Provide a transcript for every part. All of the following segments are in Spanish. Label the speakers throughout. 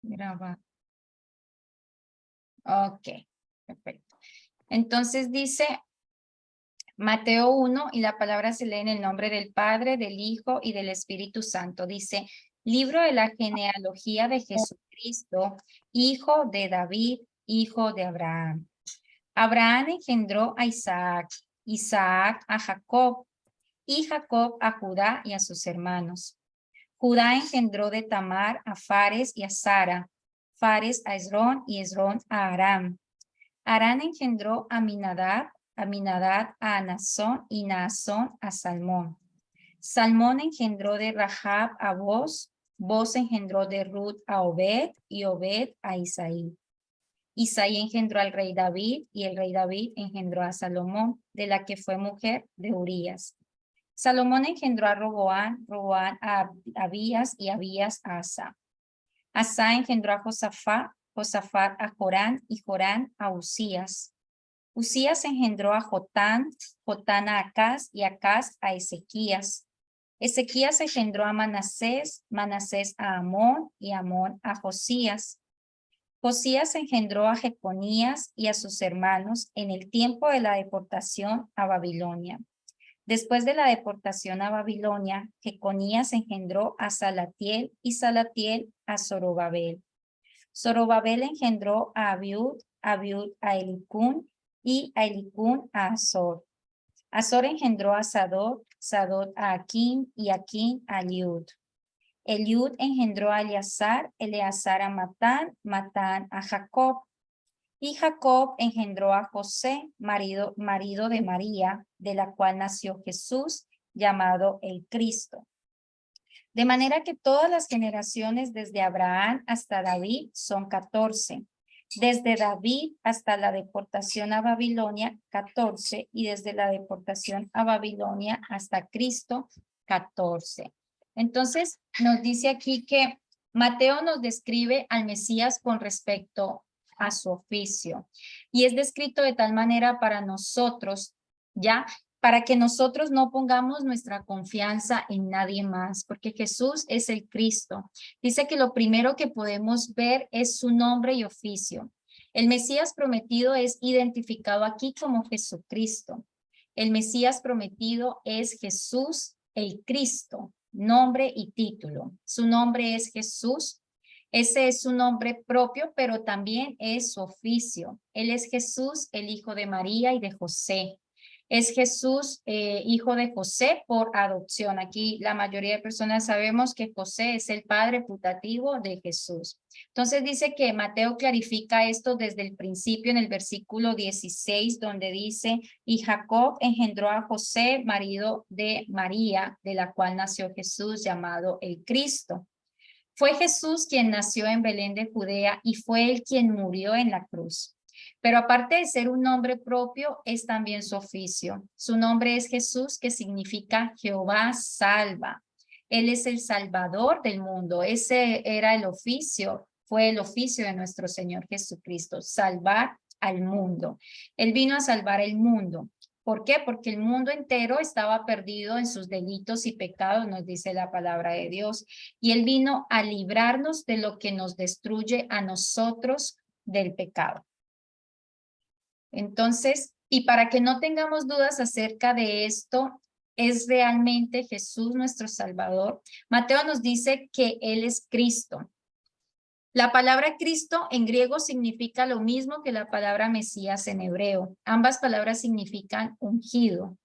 Speaker 1: Grabar. Ok, perfecto. Entonces dice Mateo 1 y la palabra se lee en el nombre del Padre, del Hijo y del Espíritu Santo. Dice, libro de la genealogía de Jesucristo, hijo de David, hijo de Abraham. Abraham engendró a Isaac, Isaac a Jacob, y Jacob a Judá y a sus hermanos. Judá engendró de Tamar a Fares y a Sara, Fares a Esrón y Esrón a Aram. Aram engendró a Aminadab, Aminadab a Naasón y Naasón a Salmón. Salmón engendró de Rahab a Boz, Boz engendró de Ruth a Obed y Obed a Isaí. Isaí engendró al rey David y el rey David engendró a Salomón, de la que fue mujer de Urías. Salomón engendró a Roboán, Roboán a Abías y Abías a Asa. Asa engendró a Josafat, Josafat a Jorán y Jorán a Usías. Usías engendró a Jotán, Jotán a Acaz y Acaz a Ezequías. Ezequías engendró a Manasés, Manasés a Amón y Amón a Josías. Josías engendró a Jeconías y a sus hermanos en el tiempo de la deportación a Babilonia. Después de la deportación a Babilonia, Jeconías engendró a Salatiel y Salatiel a Zorobabel. Zorobabel engendró a Abiud, Abiud a Elicún y a Elicún a Azor. Azor engendró a Sadot, Sadot a Aquín y Aquín a Eliud. Eliud engendró a Eleazar, Eleazar a Matán, Matán a Jacob. Y Jacob engendró a José, marido de María, de la cual nació Jesús, llamado el Cristo. De manera que todas las generaciones desde Abraham hasta David son 14. Desde David hasta la deportación a Babilonia, 14. Y desde la deportación a Babilonia hasta Cristo, 14. Entonces, nos dice aquí que Mateo nos describe al Mesías con respecto a su oficio. Y es descrito de tal manera para nosotros, ¿ya? Para que nosotros no pongamos nuestra confianza en nadie más, porque Jesús es el Cristo. Dice que lo primero que podemos ver es su nombre y oficio. El Mesías prometido es identificado aquí como Jesucristo. El Mesías prometido es Jesús el Cristo, nombre y título. Su nombre es Jesús. Ese es su nombre propio, pero también es su oficio. Él es Jesús, el hijo de María y de José. Es Jesús, hijo de José por adopción. Aquí la mayoría de personas sabemos que José es el padre putativo de Jesús. Entonces dice que Mateo clarifica esto desde el principio en el versículo 16, donde dice, y Jacob engendró a José, marido de María, de la cual nació Jesús, llamado el Cristo. Fue Jesús quien nació en Belén de Judea y fue él quien murió en la cruz. Pero aparte de ser un nombre propio, es también su oficio. Su nombre es Jesús, que significa Jehová salva. Él es el salvador del mundo. Ese era el oficio, fue el oficio de nuestro Señor Jesucristo, salvar al mundo. Él vino a salvar el mundo. ¿Por qué? Porque el mundo entero estaba perdido en sus delitos y pecados, nos dice la palabra de Dios. Y Él vino a librarnos de lo que nos destruye a nosotros del pecado. Entonces, y para que no tengamos dudas acerca de esto, ¿es realmente Jesús nuestro Salvador? Mateo nos dice que Él es Cristo. La palabra Cristo en griego significa lo mismo que la palabra Mesías en hebreo. Ambas palabras significan ungido.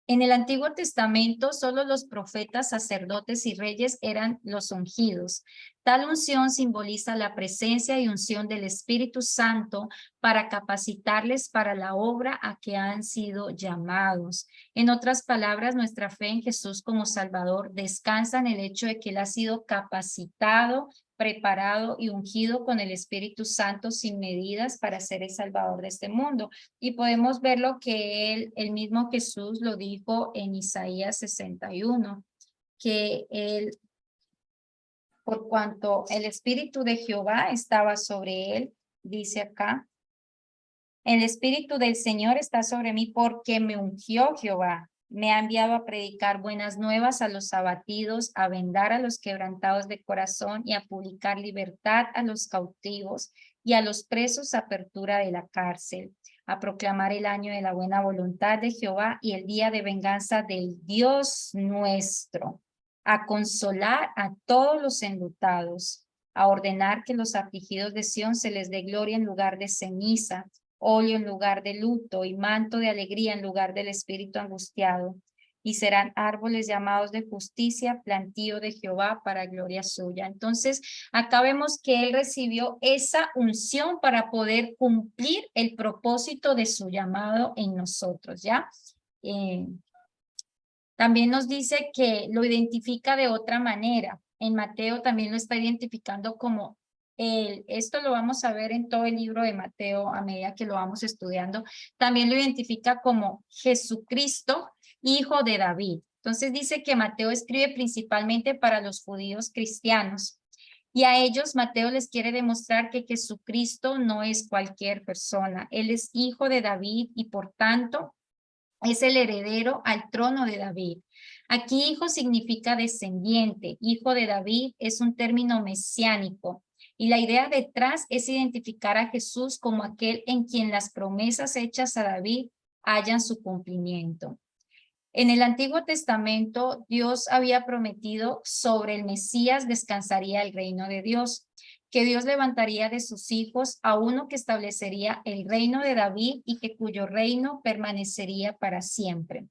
Speaker 1: En el Antiguo Testamento, solo los profetas, sacerdotes y reyes eran los ungidos. Tal unción simboliza la presencia y unción del Espíritu Santo para capacitarles para la obra a que han sido llamados. En otras palabras, nuestra fe en Jesús como Salvador descansa en el hecho de que Él ha sido capacitado, preparado y ungido con el Espíritu Santo sin medidas para ser el Salvador de este mundo. Y podemos ver lo que el mismo Jesús lo dijo en Isaías 61, que él, por cuanto el Espíritu de Jehová estaba sobre él, dice acá, el Espíritu del Señor está sobre mí porque me ungió Jehová. Me ha enviado a predicar buenas nuevas a los abatidos, a vendar a los quebrantados de corazón y a publicar libertad a los cautivos y a los presos apertura de la cárcel, a proclamar el año de la buena voluntad de Jehová y el día de venganza del Dios nuestro, a consolar a todos los enlutados, a ordenar que los afligidos de Sión se les dé gloria en lugar de ceniza, óleo en lugar de luto y manto de alegría en lugar del espíritu angustiado. Y serán árboles llamados de justicia, plantío de Jehová para gloria suya. Entonces, acá vemos que él recibió esa unción para poder cumplir el propósito de su llamado en nosotros, ¿ya? También nos dice que lo identifica de otra manera. En Mateo también lo está identificando como esto lo vamos a ver en todo el libro de Mateo a medida que lo vamos estudiando. También lo identifica como Jesucristo, hijo de David. Entonces dice que Mateo escribe principalmente para los judíos cristianos. Y a ellos Mateo les quiere demostrar que Jesucristo no es cualquier persona. Él es hijo de David y por tanto es el heredero al trono de David. Aquí hijo significa descendiente. Hijo de David es un término mesiánico. Y la idea detrás es identificar a Jesús como aquel en quien las promesas hechas a David hallan su cumplimiento. En el Antiguo Testamento, Dios había prometido sobre el Mesías descansaría el reino de Dios, que Dios levantaría de sus hijos a uno que establecería el reino de David y que cuyo reino permanecería para siempre,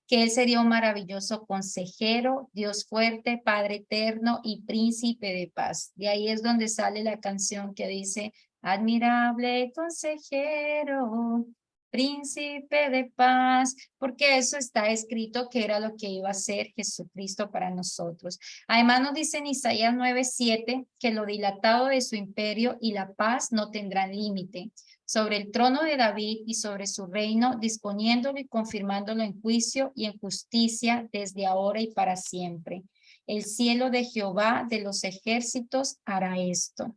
Speaker 1: que él sería un maravilloso consejero, Dios fuerte, Padre eterno y príncipe de paz. De ahí es donde sale la canción que dice, admirable consejero, príncipe de paz, porque eso está escrito que era lo que iba a ser Jesucristo para nosotros. Además nos dice en Isaías 9:7 que lo dilatado de su imperio y la paz no tendrán límite sobre el trono de David y sobre su reino, disponiéndolo y confirmándolo en juicio y en justicia desde ahora y para siempre. El cielo de Jehová de los ejércitos hará esto.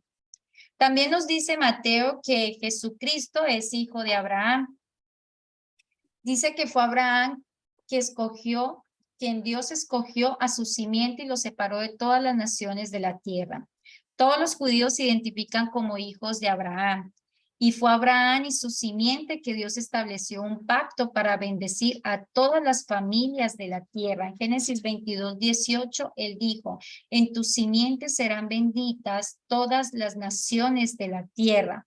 Speaker 1: También nos dice Mateo que Jesucristo es hijo de Abraham. Dice que fue Abraham quien Dios escogió a su simiente y lo separó de todas las naciones de la tierra. Todos los judíos se identifican como hijos de Abraham. Y fue Abraham y su simiente que Dios estableció un pacto para bendecir a todas las familias de la tierra. En Génesis 22:18, él dijo, en tu simiente serán benditas todas las naciones de la tierra.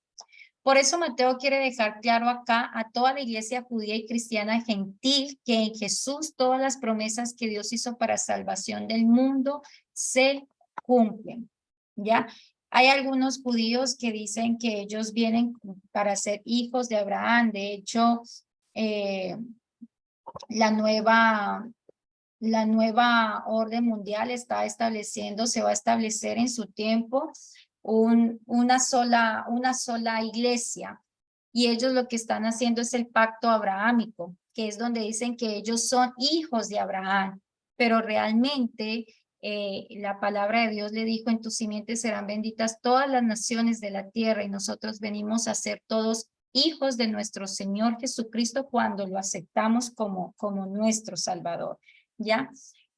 Speaker 1: Por eso Mateo quiere dejar claro acá a toda la iglesia judía y cristiana gentil que en Jesús todas las promesas que Dios hizo para salvación del mundo se cumplen, ¿ya? Hay algunos judíos que dicen que ellos vienen para ser hijos de Abraham. De hecho, la nueva orden mundial está estableciendo, se va a establecer en su tiempo una sola iglesia. Y ellos lo que están haciendo es el pacto abrahámico, que es donde dicen que ellos son hijos de Abraham, pero realmente la palabra de Dios le dijo, en tu simiente serán benditas todas las naciones de la tierra, y nosotros venimos a ser todos hijos de nuestro Señor Jesucristo cuando lo aceptamos como nuestro Salvador, ¿ya?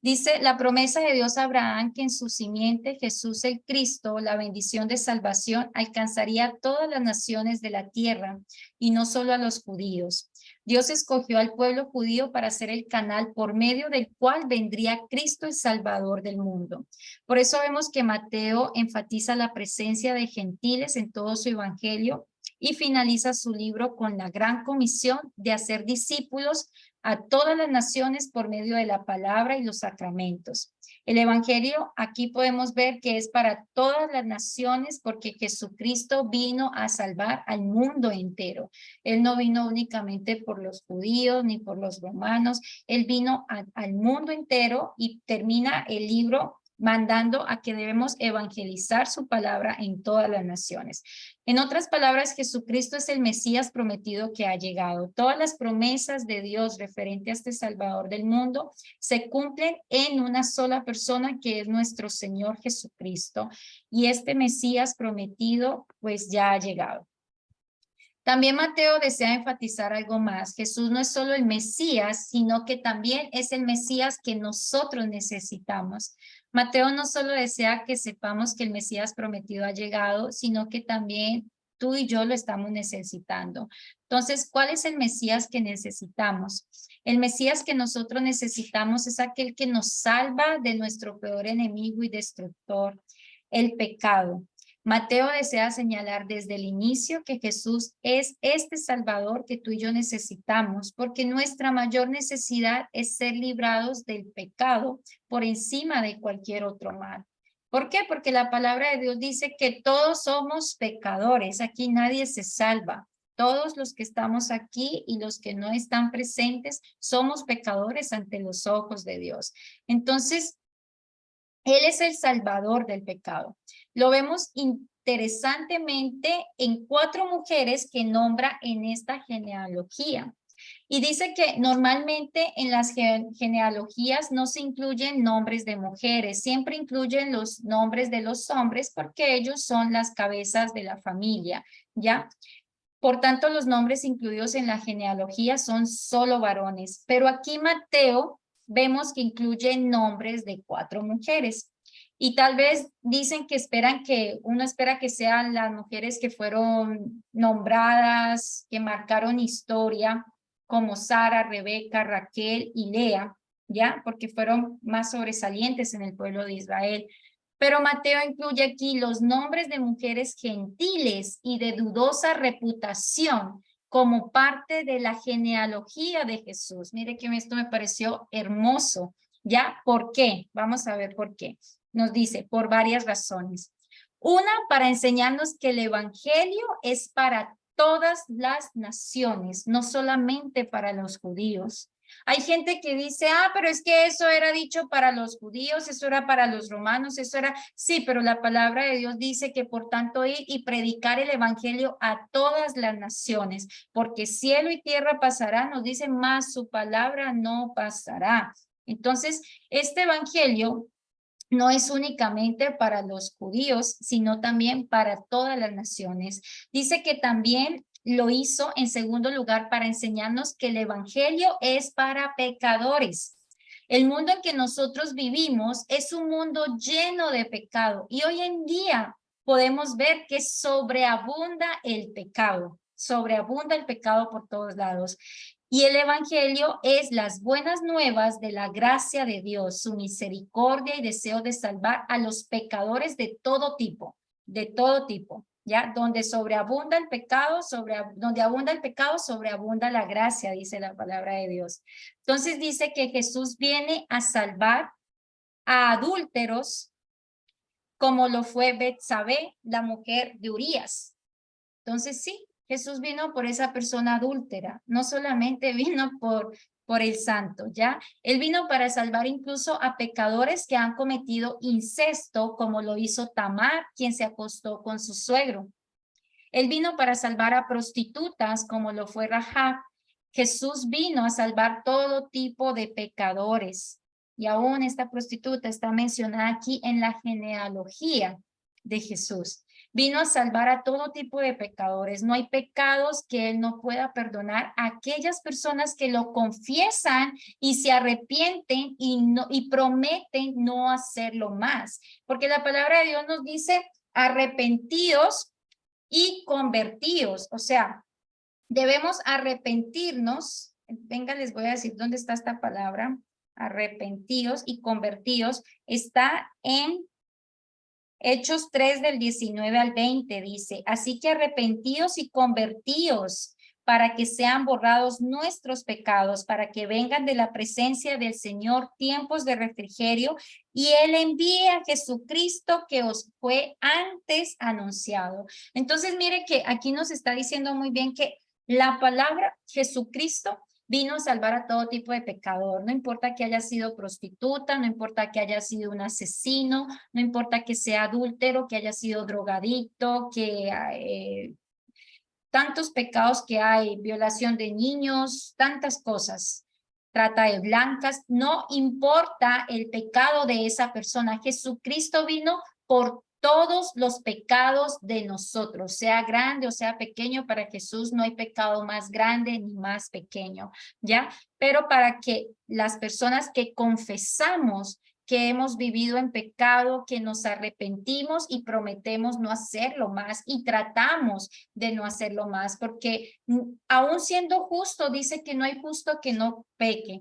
Speaker 1: Dice la promesa de Dios a Abraham que en su simiente Jesús el Cristo, la bendición de salvación, alcanzaría a todas las naciones de la tierra y no solo a los judíos. Dios escogió al pueblo judío para ser el canal por medio del cual vendría Cristo el Salvador del mundo. Por eso vemos que Mateo enfatiza la presencia de gentiles en todo su evangelio y finaliza su libro con la gran comisión de hacer discípulos a todas las naciones por medio de la palabra y los sacramentos. El evangelio aquí podemos ver que es para todas las naciones porque Jesucristo vino a salvar al mundo entero. Él no vino únicamente por los judíos ni por los romanos, él vino al mundo entero y termina el libro mandando a que debemos evangelizar su palabra en todas las naciones. En otras palabras, Jesucristo es el Mesías prometido que ha llegado. Todas las promesas de Dios referente a este Salvador del mundo se cumplen en una sola persona que es nuestro Señor Jesucristo. Y este Mesías prometido pues ya ha llegado. También Mateo desea enfatizar algo más. Jesús no es solo el Mesías, sino que también es el Mesías que nosotros necesitamos. Mateo no solo desea que sepamos que el Mesías prometido ha llegado, sino que también tú y yo lo estamos necesitando. Entonces, ¿cuál es el Mesías que necesitamos? El Mesías que nosotros necesitamos es aquel que nos salva de nuestro peor enemigo y destructor, el pecado. Mateo desea señalar desde el inicio que Jesús es este Salvador que tú y yo necesitamos, porque nuestra mayor necesidad es ser librados del pecado por encima de cualquier otro mal. ¿Por qué? Porque la palabra de Dios dice que todos somos pecadores, aquí nadie se salva. Todos los que estamos aquí y los que no están presentes somos pecadores ante los ojos de Dios. Entonces, Él es el salvador del pecado. Lo vemos interesantemente en 4 mujeres que nombra en esta genealogía. Y dice que normalmente en las genealogías no se incluyen nombres de mujeres, siempre incluyen los nombres de los hombres porque ellos son las cabezas de la familia, ¿ya? Por tanto, los nombres incluidos en la genealogía son solo varones, pero aquí Mateo vemos que incluye nombres de 4 mujeres. Y tal vez dicen que uno espera que sean las mujeres que fueron nombradas, que marcaron historia, como Sara, Rebeca, Raquel y Lea, ¿ya? Porque fueron más sobresalientes en el pueblo de Israel. Pero Mateo incluye aquí los nombres de mujeres gentiles y de dudosa reputación como parte de la genealogía de Jesús. Mire que esto me pareció hermoso. ¿Ya? ¿Por qué? Vamos a ver por qué. Nos dice, por varias razones. Una, para enseñarnos que el evangelio es para todas las naciones, no solamente para los judíos. Hay gente que dice, pero es que eso era dicho para los judíos, eso era para los romanos, eso era, sí, pero la palabra de Dios dice que por tanto ir y predicar el evangelio a todas las naciones, porque cielo y tierra pasará, nos dice, más su palabra no pasará. Entonces, este evangelio no es únicamente para los judíos, sino también para todas las naciones. Dice que también lo hizo en segundo lugar para enseñarnos que el evangelio es para pecadores. El mundo en que nosotros vivimos es un mundo lleno de pecado y hoy en día podemos ver que sobreabunda el pecado por todos lados. Y el evangelio es las buenas nuevas de la gracia de Dios, su misericordia y deseo de salvar a los pecadores de todo tipo, ¿ya? Donde sobreabunda el pecado, donde abunda el pecado, sobreabunda la gracia, dice la palabra de Dios. Entonces dice que Jesús viene a salvar a adúlteros, como lo fue Betsabé, la mujer de Urías. Entonces sí, Jesús vino por esa persona adúltera, no solamente vino por el santo, ¿ya? Él vino para salvar incluso a pecadores que han cometido incesto, como lo hizo Tamar, quien se acostó con su suegro. Él vino para salvar a prostitutas, como lo fue Rahab. Jesús vino a salvar todo tipo de pecadores. Y aún esta prostituta está mencionada aquí en la genealogía de Jesús. Vino a salvar a todo tipo de pecadores. No hay pecados que Él no pueda perdonar a aquellas personas que lo confiesan y se arrepienten y prometen no hacerlo más. Porque la palabra de Dios nos dice, arrepentidos y convertidos. O sea, debemos arrepentirnos. Venga, les voy a decir dónde está esta palabra. Arrepentidos y convertidos. Está en Hechos 3 del 19 al 20, dice, así que arrepentidos y convertidos para que sean borrados nuestros pecados, para que vengan de la presencia del Señor tiempos de refrigerio, y Él envíe a Jesucristo que os fue antes anunciado. Entonces, mire que aquí nos está diciendo muy bien que la palabra Jesucristo vino a salvar a todo tipo de pecador, no importa que haya sido prostituta, no importa que haya sido un asesino, no importa que sea adúltero, que haya sido drogadicto, que tantos pecados que hay, violación de niños, tantas cosas, trata de blancas, no importa el pecado de esa persona. Jesucristo vino por todos los pecados de nosotros, sea grande o sea pequeño. Para Jesús no hay pecado más grande ni más pequeño, ¿ya? Pero para que las personas que confesamos que hemos vivido en pecado, que nos arrepentimos y prometemos no hacerlo más y tratamos de no hacerlo más, porque aún siendo justo, dice que no hay justo que no peque.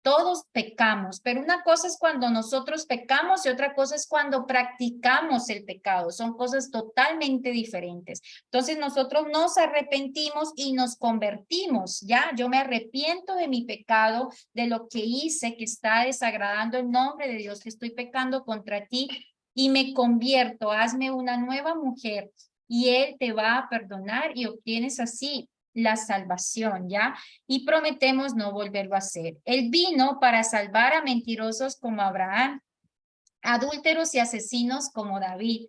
Speaker 1: Todos pecamos, pero una cosa es cuando nosotros pecamos y otra cosa es cuando practicamos el pecado. Son cosas totalmente diferentes. Entonces nosotros nos arrepentimos y nos convertimos, ¿ya? Yo me arrepiento de mi pecado, de lo que hice, que está desagradando el nombre de Dios, que estoy pecando contra ti y me convierto. Hazme una nueva mujer y Él te va a perdonar y obtienes así la salvación, ¿ya? Y prometemos no volverlo a hacer. Él vino para salvar a mentirosos como Abraham, adúlteros y asesinos como David.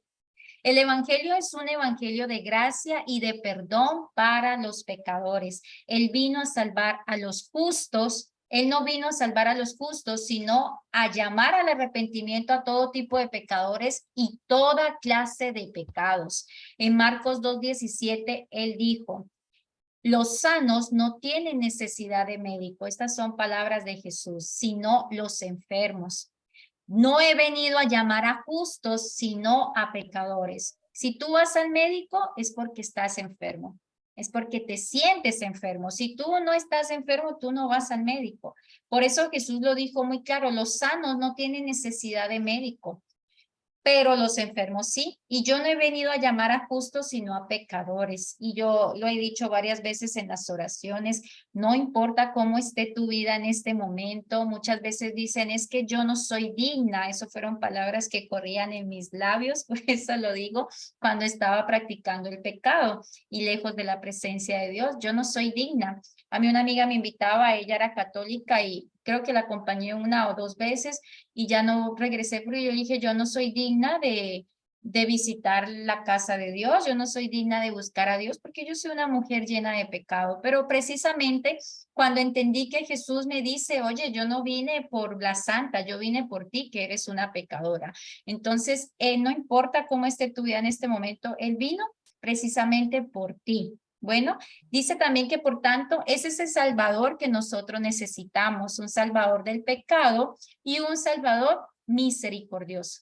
Speaker 1: El evangelio es un evangelio de gracia y de perdón para los pecadores. Él vino a salvar a los justos. Él no vino a salvar a los justos, sino a llamar al arrepentimiento a todo tipo de pecadores y toda clase de pecados. En Marcos 2:17, él dijo: los sanos no tienen necesidad de médico. Estas son palabras de Jesús, sino los enfermos. No he venido a llamar a justos, sino a pecadores. Si tú vas al médico, es porque estás enfermo. Es porque te sientes enfermo. Si tú no estás enfermo, tú no vas al médico. Por eso Jesús lo dijo muy claro: los sanos no tienen necesidad de médico, pero los enfermos sí. Y yo no he venido a llamar a justos, sino a pecadores. Y yo lo he dicho varias veces en las oraciones: no importa cómo esté tu vida en este momento. Muchas veces dicen, es que yo no soy digna. Eso fueron palabras que corrían en mis labios, por eso lo digo, cuando estaba practicando el pecado y lejos de la presencia de Dios. Yo no soy digna. A mí una amiga me invitaba, ella era católica y creo que la acompañé una o dos veces y ya no regresé porque yo dije, yo no soy digna de visitar la casa de Dios, yo no soy digna de buscar a Dios porque yo soy una mujer llena de pecado. Pero precisamente cuando entendí que Jesús me dice, oye, yo no vine por la santa, yo vine por ti, que eres una pecadora. Entonces, no importa cómo esté tu vida en este momento, Él vino precisamente por ti. Bueno, dice también que por tanto ese es el Salvador que nosotros necesitamos, un Salvador del pecado y un Salvador misericordioso.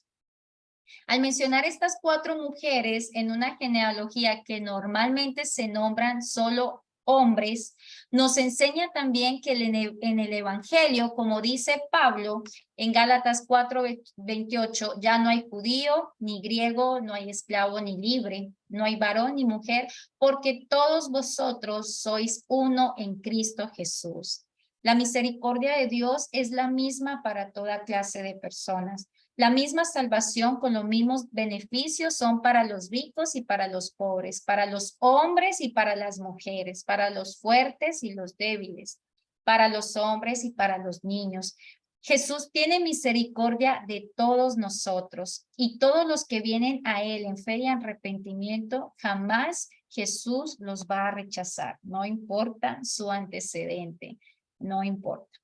Speaker 1: Al mencionar estas 4 mujeres en una genealogía que normalmente se nombran solo hombres, nos enseña también que en el Evangelio, como dice Pablo en Gálatas 4:28, ya no hay judío ni griego, no hay esclavo ni libre, no hay varón ni mujer, porque todos vosotros sois uno en Cristo Jesús. La misericordia de Dios es la misma para toda clase de personas. La misma salvación con los mismos beneficios son para los ricos y para los pobres, para los hombres y para las mujeres, para los fuertes y los débiles, para los hombres y para los niños. Jesús tiene misericordia de todos nosotros y todos los que vienen a Él en fe y arrepentimiento, jamás Jesús los va a rechazar, no importa su antecedente, no importa.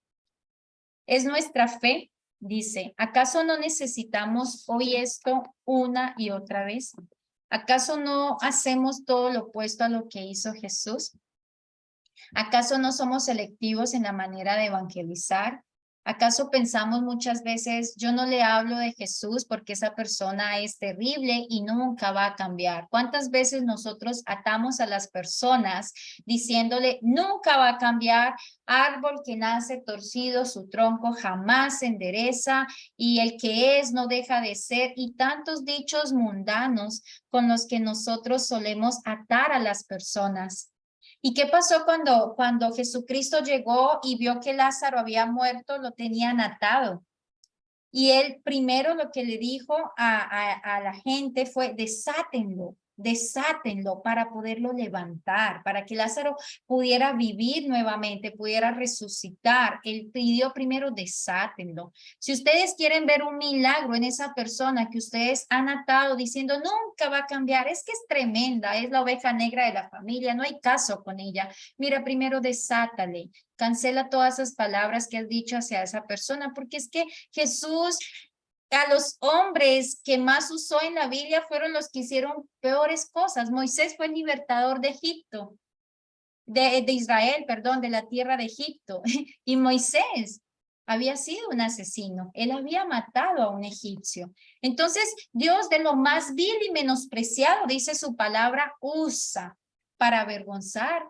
Speaker 1: Es nuestra fe. Dice, ¿acaso no necesitamos hoy esto una y otra vez? ¿Acaso no hacemos todo lo opuesto a lo que hizo Jesús? ¿Acaso no somos selectivos en la manera de evangelizar? ¿Acaso pensamos muchas veces, yo no le hablo de Jesús porque esa persona es terrible y nunca va a cambiar? ¿Cuántas veces nosotros atamos a las personas diciéndole, nunca va a cambiar, árbol que nace torcido, su tronco jamás se endereza y el que es no deja de ser? Y tantos dichos mundanos con los que nosotros solemos atar a las personas. ¿Y qué pasó cuando Jesucristo llegó y vio que Lázaro había muerto? Lo tenían atado. Y él primero lo que le dijo a la gente fue, desátenlo para poderlo levantar, para que Lázaro pudiera vivir nuevamente, pudiera resucitar. Él pidió primero, desátenlo. Si ustedes quieren ver un milagro en esa persona que ustedes han atado diciendo, nunca va a cambiar, es que es tremenda, es la oveja negra de la familia, no hay caso con ella. Mira, primero desátale. Cancela todas esas palabras que has dicho hacia esa persona, porque es que Jesús a los hombres que más usó en la Biblia fueron los que hicieron peores cosas. Moisés fue el libertador de Egipto, de Israel, perdón, de la tierra de Egipto. Y Moisés había sido un asesino. Él había matado a un egipcio. Entonces, Dios de lo más vil y menospreciado, dice su palabra, usa para avergonzar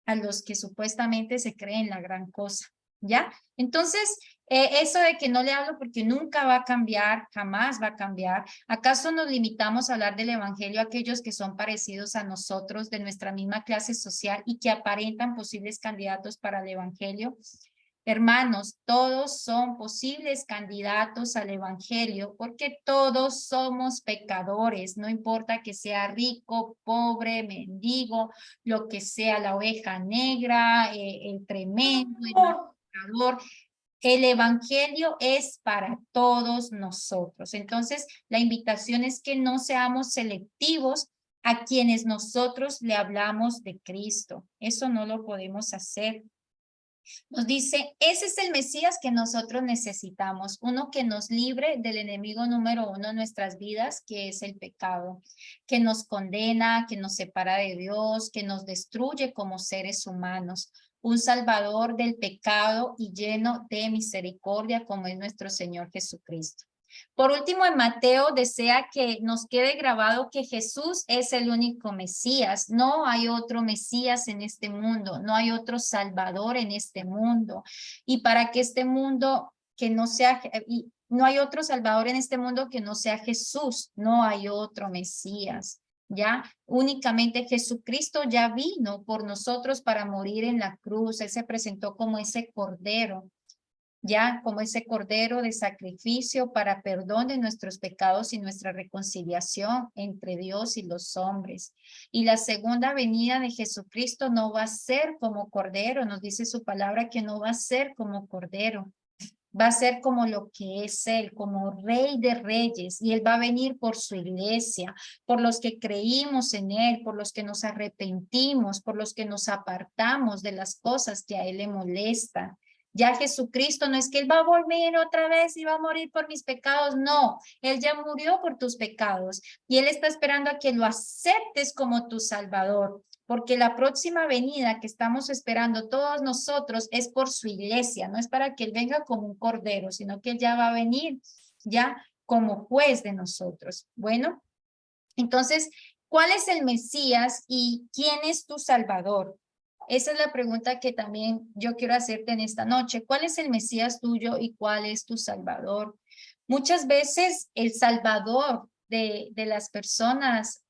Speaker 1: a los que supuestamente se creen la gran cosa, ¿ya? Entonces, eso de que no le hablo porque nunca va a cambiar, jamás va a cambiar. ¿Acaso nos limitamos a hablar del evangelio a aquellos que son parecidos a nosotros, de nuestra misma clase social y que aparentan posibles candidatos para el evangelio? Hermanos, todos son posibles candidatos al evangelio porque todos somos pecadores, no importa que sea rico, pobre, mendigo, lo que sea, la oveja negra, el tremendo, el maltratador. El evangelio es para todos nosotros. Entonces, la invitación es que no seamos selectivos a quienes nosotros le hablamos de Cristo. Eso no lo podemos hacer. Nos dice, ese es el Mesías que nosotros necesitamos, uno que nos libre del enemigo número uno en nuestras vidas, que es el pecado, que nos condena, que nos separa de Dios, que nos destruye como seres humanos, un salvador del pecado y lleno de misericordia como es nuestro Señor Jesucristo. Por último, en Mateo desea que nos quede grabado que Jesús es el único Mesías. No hay otro Mesías en este mundo, no hay otro Salvador en este mundo. Y para que este mundo que no sea, y no hay otro Salvador en este mundo que no sea Jesús, no hay otro Mesías. ¿Ya? Únicamente Jesucristo ya vino por nosotros para morir en la cruz. Él se presentó como ese cordero, ya como ese cordero de sacrificio para perdón de nuestros pecados y nuestra reconciliación entre Dios y los hombres. Y la segunda venida de Jesucristo no va a ser como cordero, nos dice su palabra que no va a ser como cordero. Va a ser como lo que es Él, como Rey de Reyes, y Él va a venir por su iglesia, por los que creímos en Él, por los que nos arrepentimos, por los que nos apartamos de las cosas que a Él le molestan. Ya Jesucristo no es que Él va a volver otra vez y va a morir por mis pecados, no, Él ya murió por tus pecados y Él está esperando a que lo aceptes como tu Salvador, porque la próxima venida que estamos esperando todos nosotros es por su iglesia, no es para que Él venga como un cordero, sino que Él ya va a venir ya como juez de nosotros. Bueno, entonces, ¿cuál es el Mesías y quién es tu Salvador? Esa es la pregunta que también yo quiero hacerte en esta noche. ¿Cuál es el Mesías tuyo y cuál es tu Salvador? Muchas veces el Salvador de las personas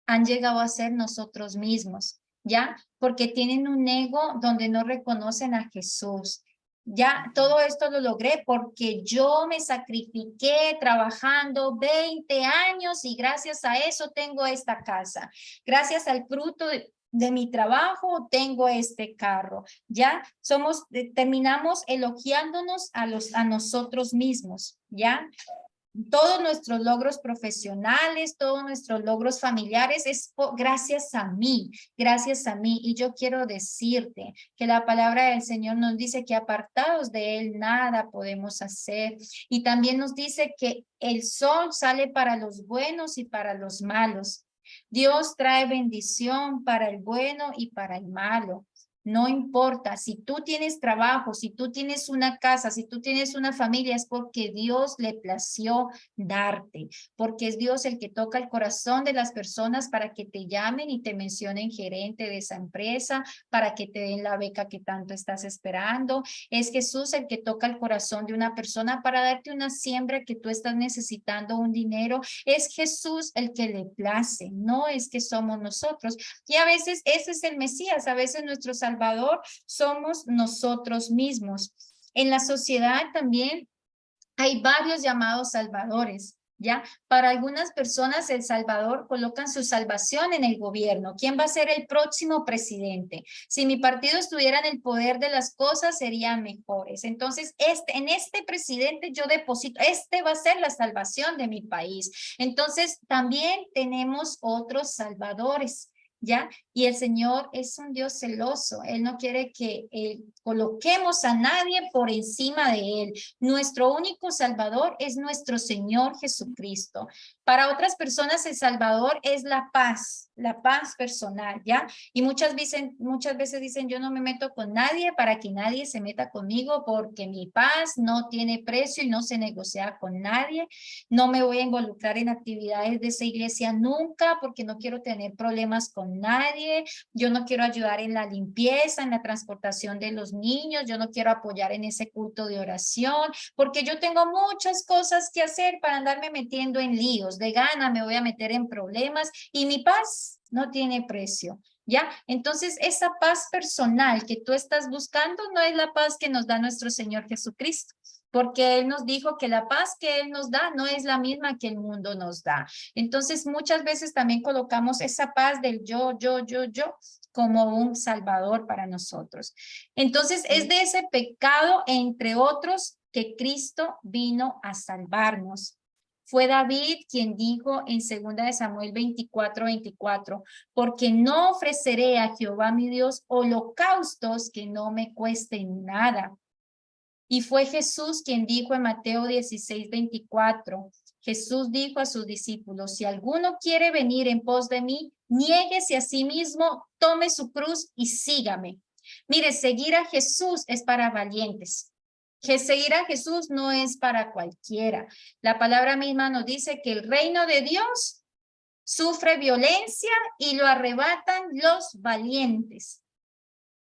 Speaker 1: han llegado a ser nosotros mismos, ¿ya? Porque tienen un ego donde no reconocen a Jesús. Ya todo esto lo logré porque yo me sacrifiqué trabajando 20 años y gracias a eso tengo esta casa. Gracias al fruto de mi trabajo tengo este carro. Ya terminamos elogiándonos a nosotros mismos, ¿ya? Todos nuestros logros profesionales, todos nuestros logros familiares es gracias a mí, gracias a mí. Y yo quiero decirte que la palabra del Señor nos dice que apartados de Él nada podemos hacer. Y también nos dice que el sol sale para los buenos y para los malos. Dios trae bendición para el bueno y para el malo. No importa, si tú tienes trabajo, si tú tienes una casa, si tú tienes una familia, es porque Dios le plació darte, porque es Dios el que toca el corazón de las personas para que te llamen y te mencionen gerente de esa empresa, para que te den la beca que tanto estás esperando. Es Jesús el que toca el corazón de una persona para darte una siembra que tú estás necesitando, un dinero. Es Jesús el que le place, no es que somos nosotros. Y a veces ese es el Mesías, a veces nuestro Salvador somos nosotros mismos. En la sociedad también hay varios llamados salvadores, ¿ya? Para algunas personas el Salvador colocan su salvación en el gobierno. ¿Quién va a ser el próximo presidente? Si mi partido estuviera en el poder de las cosas, serían mejores. Entonces, en este presidente yo deposito, este va a ser la salvación de mi país. Entonces, también tenemos otros salvadores. ¿ya? Y el Señor es un Dios celoso. Él no quiere que coloquemos a nadie por encima de Él. Nuestro único Salvador es nuestro Señor Jesucristo. Para otras personas el Salvador es la paz personal, ¿ya? Y muchas veces dicen, yo no me meto con nadie para que nadie se meta conmigo porque mi paz no tiene precio y no se negocia con nadie. No me voy a involucrar en actividades de esa iglesia nunca porque no quiero tener problemas con nadie. Yo no quiero ayudar en la limpieza, en la transportación de los niños. Yo no quiero apoyar en ese culto de oración porque yo tengo muchas cosas que hacer para andarme metiendo en líos. De gana me voy a meter en problemas y mi paz no tiene precio. ¿Ya? Entonces, esa paz personal que tú estás buscando no es la paz que nos da nuestro Señor Jesucristo, porque Él nos dijo que la paz que Él nos da no es la misma que el mundo nos da. Entonces, muchas veces también colocamos esa paz del yo como un salvador para nosotros. Entonces, es de ese pecado, entre otros, que Cristo vino a salvarnos. Fue David quien dijo en 2 de Samuel 24:24, porque no ofreceré a Jehová mi Dios holocaustos que no me cuesten nada. Y fue Jesús quien dijo en Mateo 16:24, Jesús dijo a sus discípulos, si alguno quiere venir en pos de mí, niéguese a sí mismo, tome su cruz y sígame. Mire, seguir a Jesús es para valientes. Que seguir a Jesús no es para cualquiera. La palabra misma nos dice que el reino de Dios sufre violencia y lo arrebatan los valientes.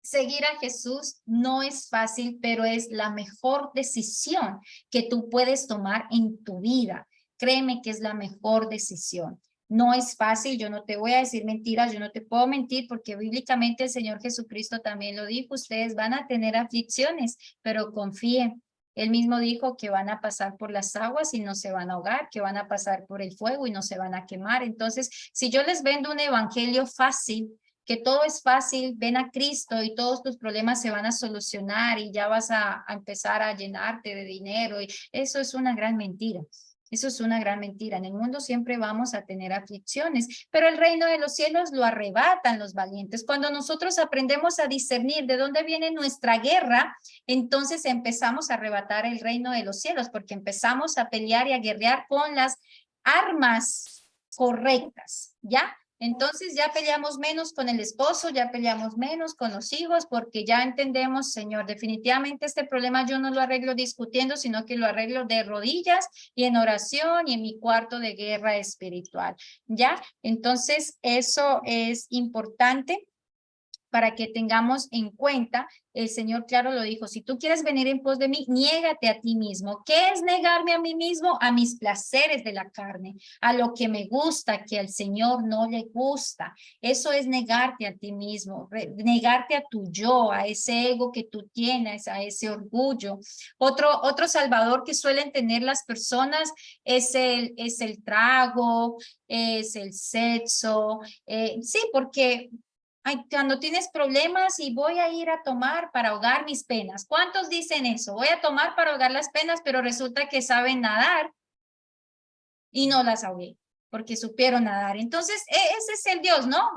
Speaker 1: Seguir a Jesús no es fácil, pero es la mejor decisión que tú puedes tomar en tu vida. Créeme que es la mejor decisión. No es fácil, yo no te voy a decir mentiras, yo no te puedo mentir porque bíblicamente el Señor Jesucristo también lo dijo, ustedes van a tener aflicciones, pero confíen. Él mismo dijo que van a pasar por las aguas y no se van a ahogar, que van a pasar por el fuego y no se van a quemar. Entonces, si yo les vendo un evangelio fácil, que todo es fácil, ven a Cristo y todos tus problemas se van a solucionar y ya vas a empezar a llenarte de dinero. Y eso es una gran mentira. Eso es una gran mentira. En el mundo siempre vamos a tener aflicciones, pero el reino de los cielos lo arrebatan los valientes. Cuando nosotros aprendemos a discernir de dónde viene nuestra guerra, entonces empezamos a arrebatar el reino de los cielos, porque empezamos a pelear y a guerrear con las armas correctas, ¿ya? Entonces ya peleamos menos con el esposo, ya peleamos menos con los hijos, porque ya entendemos, Señor, definitivamente este problema yo no lo arreglo discutiendo, sino que lo arreglo de rodillas y en oración y en mi cuarto de guerra espiritual, ¿ya? Entonces eso es importante para que tengamos en cuenta. El Señor claro lo dijo, si tú quieres venir en pos de mí, niégate a ti mismo. ¿Qué es negarme a mí mismo? A mis placeres de la carne, a lo que me gusta, que al Señor no le gusta. Eso es negarte a ti mismo, negarte a tu yo, a ese ego que tú tienes, a ese orgullo. Otro salvador que suelen tener las personas es el trago, es el sexo. Sí, porque ay, cuando tienes problemas y voy a ir a tomar para ahogar mis penas. ¿Cuántos dicen eso? Voy a tomar para ahogar las penas, pero resulta que saben nadar y no las ahogué, porque supieron nadar. Entonces, ese es el Dios, ¿no?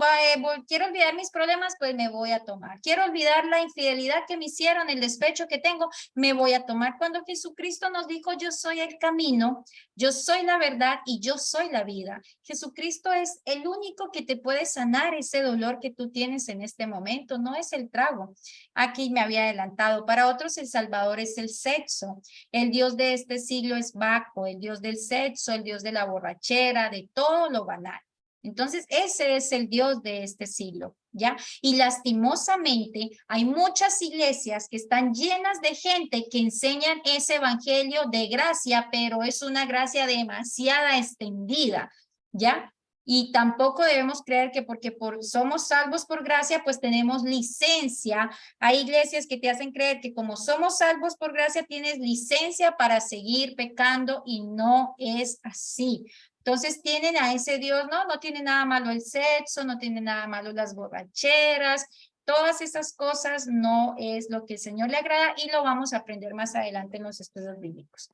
Speaker 1: Quiero olvidar mis problemas, pues me voy a tomar. Quiero olvidar la infidelidad que me hicieron, el despecho que tengo, me voy a tomar. Cuando Jesucristo nos dijo, yo soy el camino, yo soy la verdad y yo soy la vida. Jesucristo es el único que te puede sanar ese dolor que tú tienes en este momento, no es el trago. Aquí me había adelantado. Para otros, el Salvador es el sexo. El Dios de este siglo es Baco, el Dios del sexo, el Dios de la borrachera, de todo lo banal. Entonces, ese es el Dios de este siglo, ¿ya? Y lastimosamente hay muchas iglesias que están llenas de gente que enseñan ese evangelio de gracia, pero es una gracia demasiado extendida, ¿ya? Y tampoco debemos creer que porque somos salvos por gracia, pues tenemos licencia. Hay iglesias que te hacen creer que como somos salvos por gracia, tienes licencia para seguir pecando y no es así. Entonces tienen a ese Dios, no tiene nada malo el sexo, no tiene nada malo las borracheras, todas esas cosas no es lo que el Señor le agrada y lo vamos a aprender más adelante en los estudios bíblicos.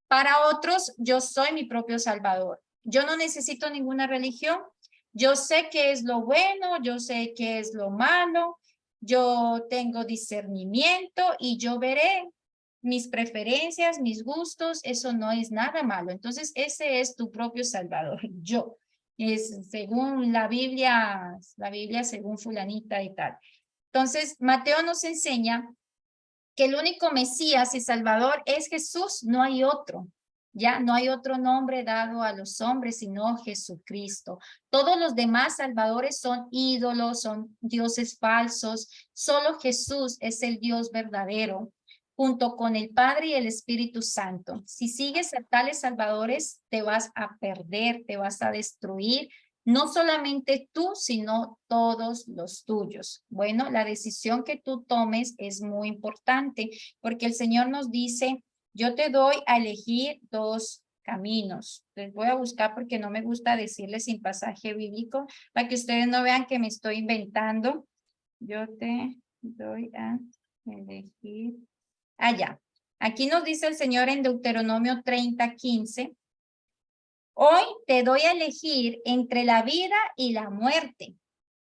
Speaker 1: Para otros, yo soy mi propio Salvador. Yo no necesito ninguna religión. Yo sé qué es lo bueno, yo sé qué es lo malo, yo tengo discernimiento y yo veré mis preferencias, mis gustos, eso no es nada malo. Entonces, ese es tu propio Salvador, yo. Es según la Biblia según fulanita y tal. Entonces, Mateo nos enseña que el único Mesías y Salvador es Jesús, no hay otro. Ya no hay otro nombre dado a los hombres sino Jesucristo. Todos los demás salvadores son ídolos, son dioses falsos. Solo Jesús es el Dios verdadero, junto con el Padre y el Espíritu Santo. Si sigues a tales salvadores, te vas a perder, te vas a destruir, no solamente tú, sino todos los tuyos. Bueno, la decisión que tú tomes es muy importante porque el Señor nos dice, yo te doy a elegir dos caminos. Les voy a buscar porque no me gusta decirles sin pasaje bíblico para que ustedes no vean que me estoy inventando. Yo te doy a elegir. Allá. Aquí nos dice el Señor en Deuteronomio 30:15. Hoy te doy a elegir entre la vida y la muerte,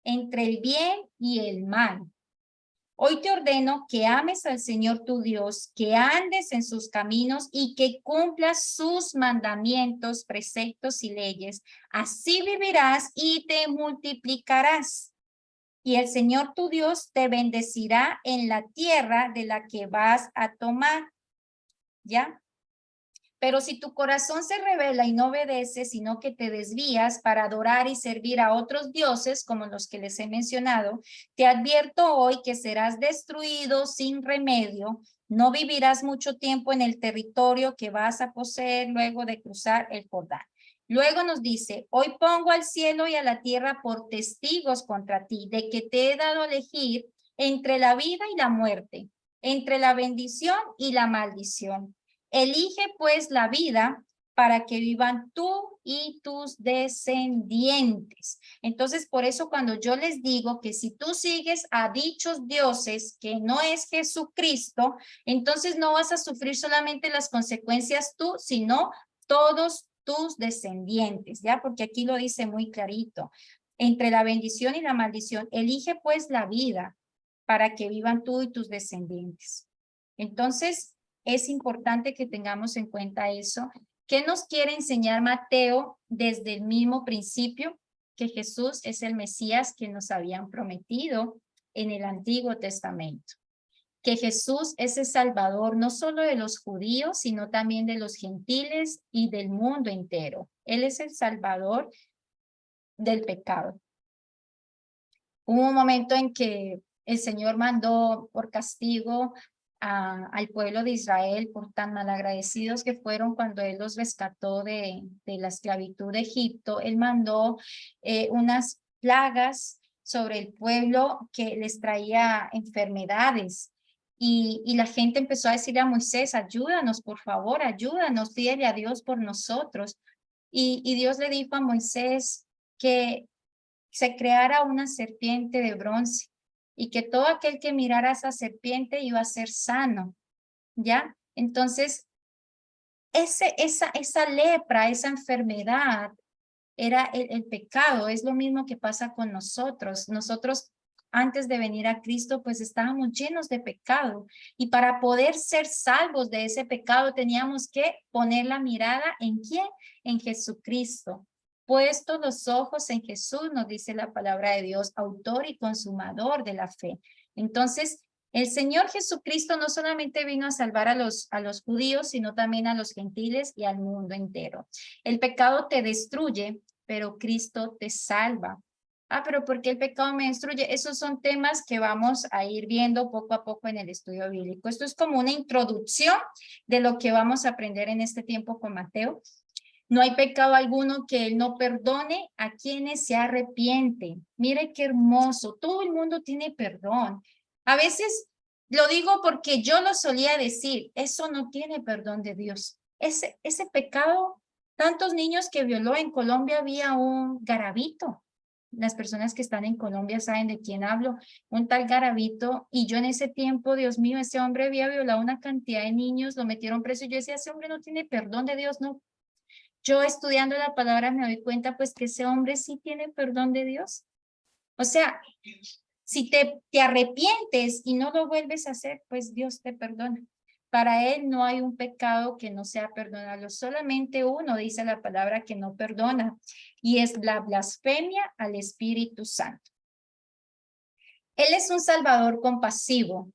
Speaker 1: entre el bien y el mal. Hoy te ordeno que ames al Señor tu Dios, que andes en sus caminos y que cumplas sus mandamientos, preceptos y leyes. Así vivirás y te multiplicarás. Y el Señor tu Dios te bendecirá en la tierra de la que vas a tomar. ¿Ya? Pero si tu corazón se rebela y no obedece, sino que te desvías para adorar y servir a otros dioses, como los que les he mencionado, te advierto hoy que serás destruido sin remedio. No vivirás mucho tiempo en el territorio que vas a poseer luego de cruzar el Jordán. Luego nos dice, hoy pongo al cielo y a la tierra por testigos contra ti, de que te he dado a elegir entre la vida y la muerte, entre la bendición y la maldición. Elige pues la vida para que vivan tú y tus descendientes. Entonces, por eso cuando yo les digo que si tú sigues a dichos dioses que no es Jesucristo, entonces no vas a sufrir solamente las consecuencias tú, sino todos tus descendientes, ¿ya? Porque aquí lo dice muy clarito. Entre la bendición y la maldición, elige pues la vida para que vivan tú y tus descendientes. Entonces, es importante que tengamos en cuenta eso. ¿Qué nos quiere enseñar Mateo desde el mismo principio? Que Jesús es el Mesías que nos habían prometido en el Antiguo Testamento. Que Jesús es el Salvador no solo de los judíos, sino también de los gentiles y del mundo entero. Él es el Salvador del pecado. Hubo un momento en que el Señor mandó por castigo al pueblo de Israel por tan malagradecidos que fueron cuando Él los rescató de la esclavitud de Egipto. Él mandó unas plagas sobre el pueblo que les traía enfermedades. Y la gente empezó a decirle a Moisés, ayúdanos, por favor, ayúdanos, pídele a Dios por nosotros. Y Dios le dijo a Moisés que se creara una serpiente de bronce y que todo aquel que mirara a esa serpiente iba a ser sano, ¿ya? Entonces, esa lepra, esa enfermedad, era el pecado, es lo mismo que pasa con nosotros. Nosotros, antes de venir a Cristo, pues estábamos llenos de pecado y para poder ser salvos de ese pecado teníamos que poner la mirada ¿en quién? En Jesucristo. Puesto los ojos en Jesús, nos dice la palabra de Dios, autor y consumador de la fe. Entonces, el Señor Jesucristo no solamente vino a salvar a los judíos, sino también a los gentiles y al mundo entero. El pecado te destruye, pero Cristo te salva. Pero ¿por qué el pecado me destruye? Esos son temas que vamos a ir viendo poco a poco en el estudio bíblico. Esto es como una introducción de lo que vamos a aprender en este tiempo con Mateo. No hay pecado alguno que Él no perdone a quienes se arrepienten. Mire qué hermoso, todo el mundo tiene perdón. A veces lo digo porque yo lo solía decir, eso no tiene perdón de Dios. Ese pecado, tantos niños que violó en Colombia, había un Garavito. Las personas que están en Colombia saben de quién hablo, un tal Garavito, y yo en ese tiempo, Dios mío, ese hombre había violado una cantidad de niños, lo metieron preso, y yo decía, ese hombre no tiene perdón de Dios, no. yo estudiando la palabra me doy cuenta pues que ese hombre sí tiene perdón de Dios. O sea, si te arrepientes y no lo vuelves a hacer, pues Dios te perdona. Para él no hay un pecado que no sea perdonado. Solamente uno, dice la palabra, que no perdona, y es la blasfemia al Espíritu Santo. Él es un Salvador compasivo.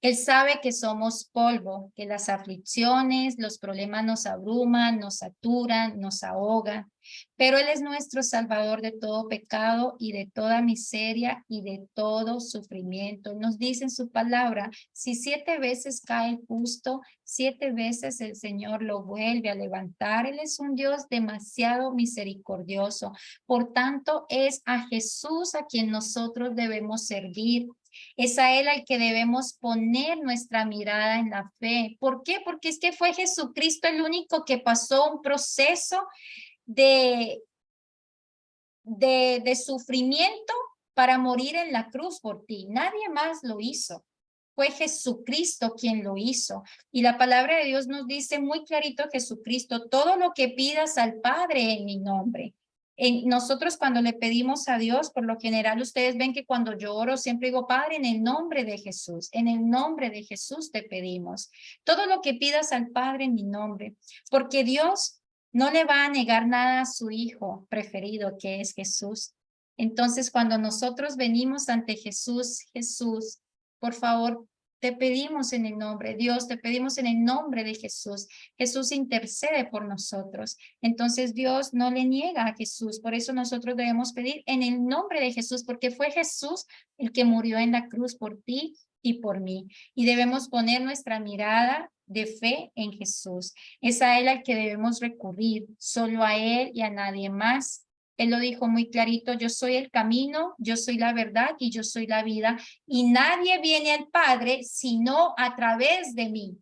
Speaker 1: Él sabe que somos polvo, que las aflicciones, los problemas nos abruman, nos saturan, nos ahogan, pero Él es nuestro Salvador de todo pecado y de toda miseria y de todo sufrimiento. Nos dice en su palabra, si 7 veces cae el justo, 7 veces el Señor lo vuelve a levantar. Él es un Dios demasiado misericordioso. Por tanto, es a Jesús a quien nosotros debemos servir. Es a Él al que debemos poner nuestra mirada en la fe. ¿Por qué? Porque es que fue Jesucristo el único que pasó un proceso de sufrimiento para morir en la cruz por ti. Nadie más lo hizo. Fue Jesucristo quien lo hizo. Y la palabra de Dios nos dice muy clarito, Jesucristo, todo lo que pidas al Padre en mi nombre. Nosotros cuando le pedimos a Dios, por lo general ustedes ven que cuando yo oro siempre digo, Padre, en el nombre de Jesús, en el nombre de Jesús te pedimos. Todo lo que pidas al Padre en mi nombre, porque Dios no le va a negar nada a su Hijo preferido, que es Jesús. Entonces, cuando nosotros venimos ante Jesús, Jesús, por favor, te pedimos en el nombre, Dios, te pedimos en el nombre de Jesús. Jesús intercede por nosotros. Entonces Dios no le niega a Jesús. Por eso nosotros debemos pedir en el nombre de Jesús, porque fue Jesús el que murió en la cruz por ti y por mí. Y debemos poner nuestra mirada de fe en Jesús. Es a Él al que debemos recurrir, solo a Él y a nadie más. Él lo dijo muy clarito, yo soy el camino, yo soy la verdad y yo soy la vida, y nadie viene al Padre sino a través de mí.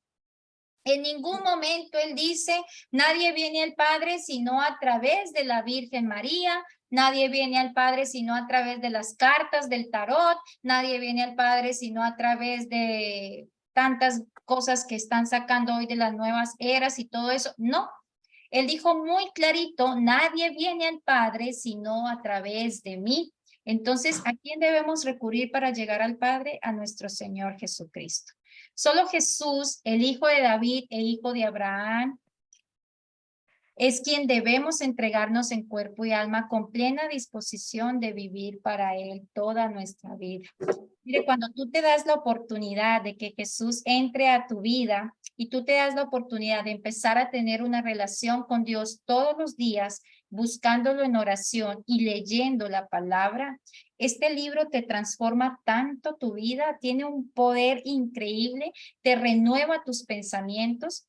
Speaker 1: En ningún momento Él dice, nadie viene al Padre sino a través de la Virgen María, nadie viene al Padre sino a través de las cartas del tarot, nadie viene al Padre sino a través de tantas cosas que están sacando hoy de las nuevas eras y todo eso. No, Él dijo muy clarito, nadie viene al Padre sino a través de mí. Entonces, ¿a quién debemos recurrir para llegar al Padre? A nuestro Señor Jesucristo. Solo Jesús, el hijo de David e hijo de Abraham, es quien debemos entregarnos en cuerpo y alma con plena disposición de vivir para Él toda nuestra vida. Mire, cuando tú te das la oportunidad de que Jesús entre a tu vida y tú te das la oportunidad de empezar a tener una relación con Dios todos los días, buscándolo en oración y leyendo la palabra, este libro te transforma tanto tu vida, tiene un poder increíble, te renueva tus pensamientos,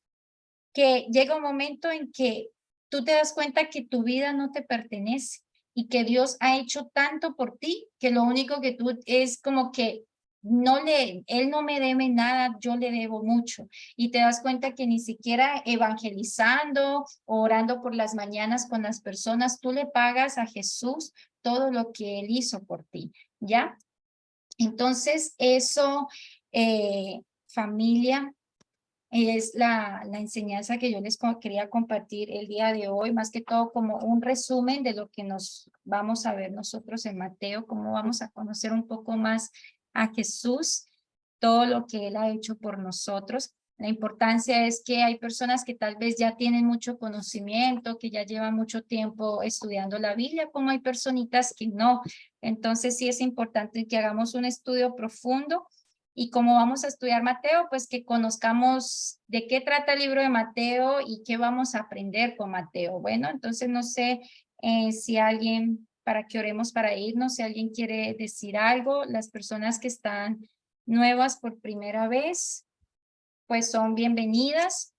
Speaker 1: que llega un momento en que tú te das cuenta que tu vida no te pertenece y que Dios ha hecho tanto por ti que lo único que tú es como que Él no me debe nada, yo le debo mucho. Y te das cuenta que ni siquiera evangelizando, orando por las mañanas con las personas, tú le pagas a Jesús todo lo que Él hizo por ti, ¿ya? Entonces, eso, familia, es la enseñanza que yo les quería compartir el día de hoy, más que todo como un resumen de lo que nos vamos a ver nosotros en Mateo, cómo vamos a conocer un poco más a Jesús, todo lo que Él ha hecho por nosotros. La importancia es que hay personas que tal vez ya tienen mucho conocimiento, que ya llevan mucho tiempo estudiando la Biblia, como hay personitas que no. Entonces sí es importante que hagamos un estudio profundo. Y como vamos a estudiar Mateo, pues que conozcamos de qué trata el libro de Mateo y qué vamos a aprender con Mateo. Bueno, entonces no sé si alguien, para que oremos para irnos, si alguien quiere decir algo, las personas que están nuevas por primera vez, pues son bienvenidas.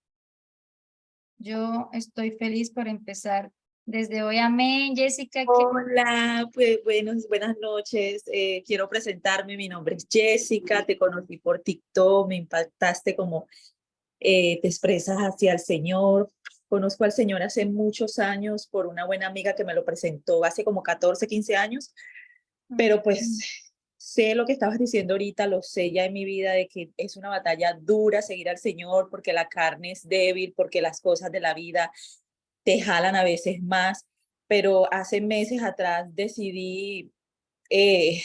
Speaker 1: Yo estoy feliz por empezar desde hoy. Amén. Jessica, ¿qué?
Speaker 2: Hola, pues buenas noches. Quiero presentarme. Mi nombre es Jessica. Te conocí por TikTok. Me impactaste como te expresas hacia el Señor. Conozco al Señor hace muchos años por una buena amiga que me lo presentó hace como 14, 15 años. Pero pues sé lo que estabas diciendo ahorita, lo sé ya en mi vida de que es una batalla dura seguir al Señor porque la carne es débil, porque las cosas de la vida te jalan a veces más, pero hace meses atrás decidí eh,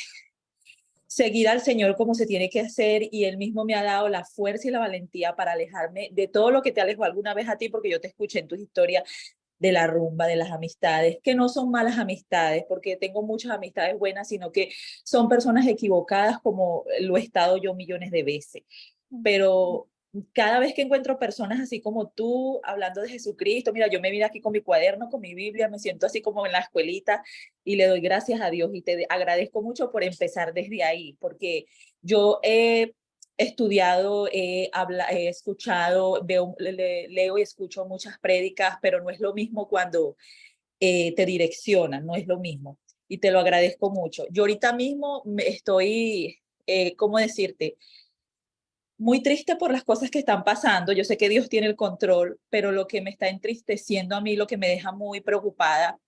Speaker 2: seguir al Señor como se tiene que hacer y Él mismo me ha dado la fuerza y la valentía para alejarme de todo lo que te alejó alguna vez a ti, porque yo te escuché en tus historias de la rumba, de las amistades, que no son malas amistades, porque tengo muchas amistades buenas, sino que son personas equivocadas como lo he estado yo millones de veces. Pero cada vez que encuentro personas así como tú, hablando de Jesucristo, mira, yo me vine aquí con mi cuaderno, con mi Biblia, me siento así como en la escuelita y le doy gracias a Dios y te agradezco mucho por empezar desde ahí, porque yo he estudiado, he escuchado, leo y escucho muchas prédicas, pero no es lo mismo cuando te direccionan, no es lo mismo. Y te lo agradezco mucho. Yo ahorita mismo me estoy, ¿cómo decirte? Muy triste por las cosas que están pasando. Yo sé que Dios tiene el control, pero lo que me está entristeciendo a mí, lo que me deja muy preocupada,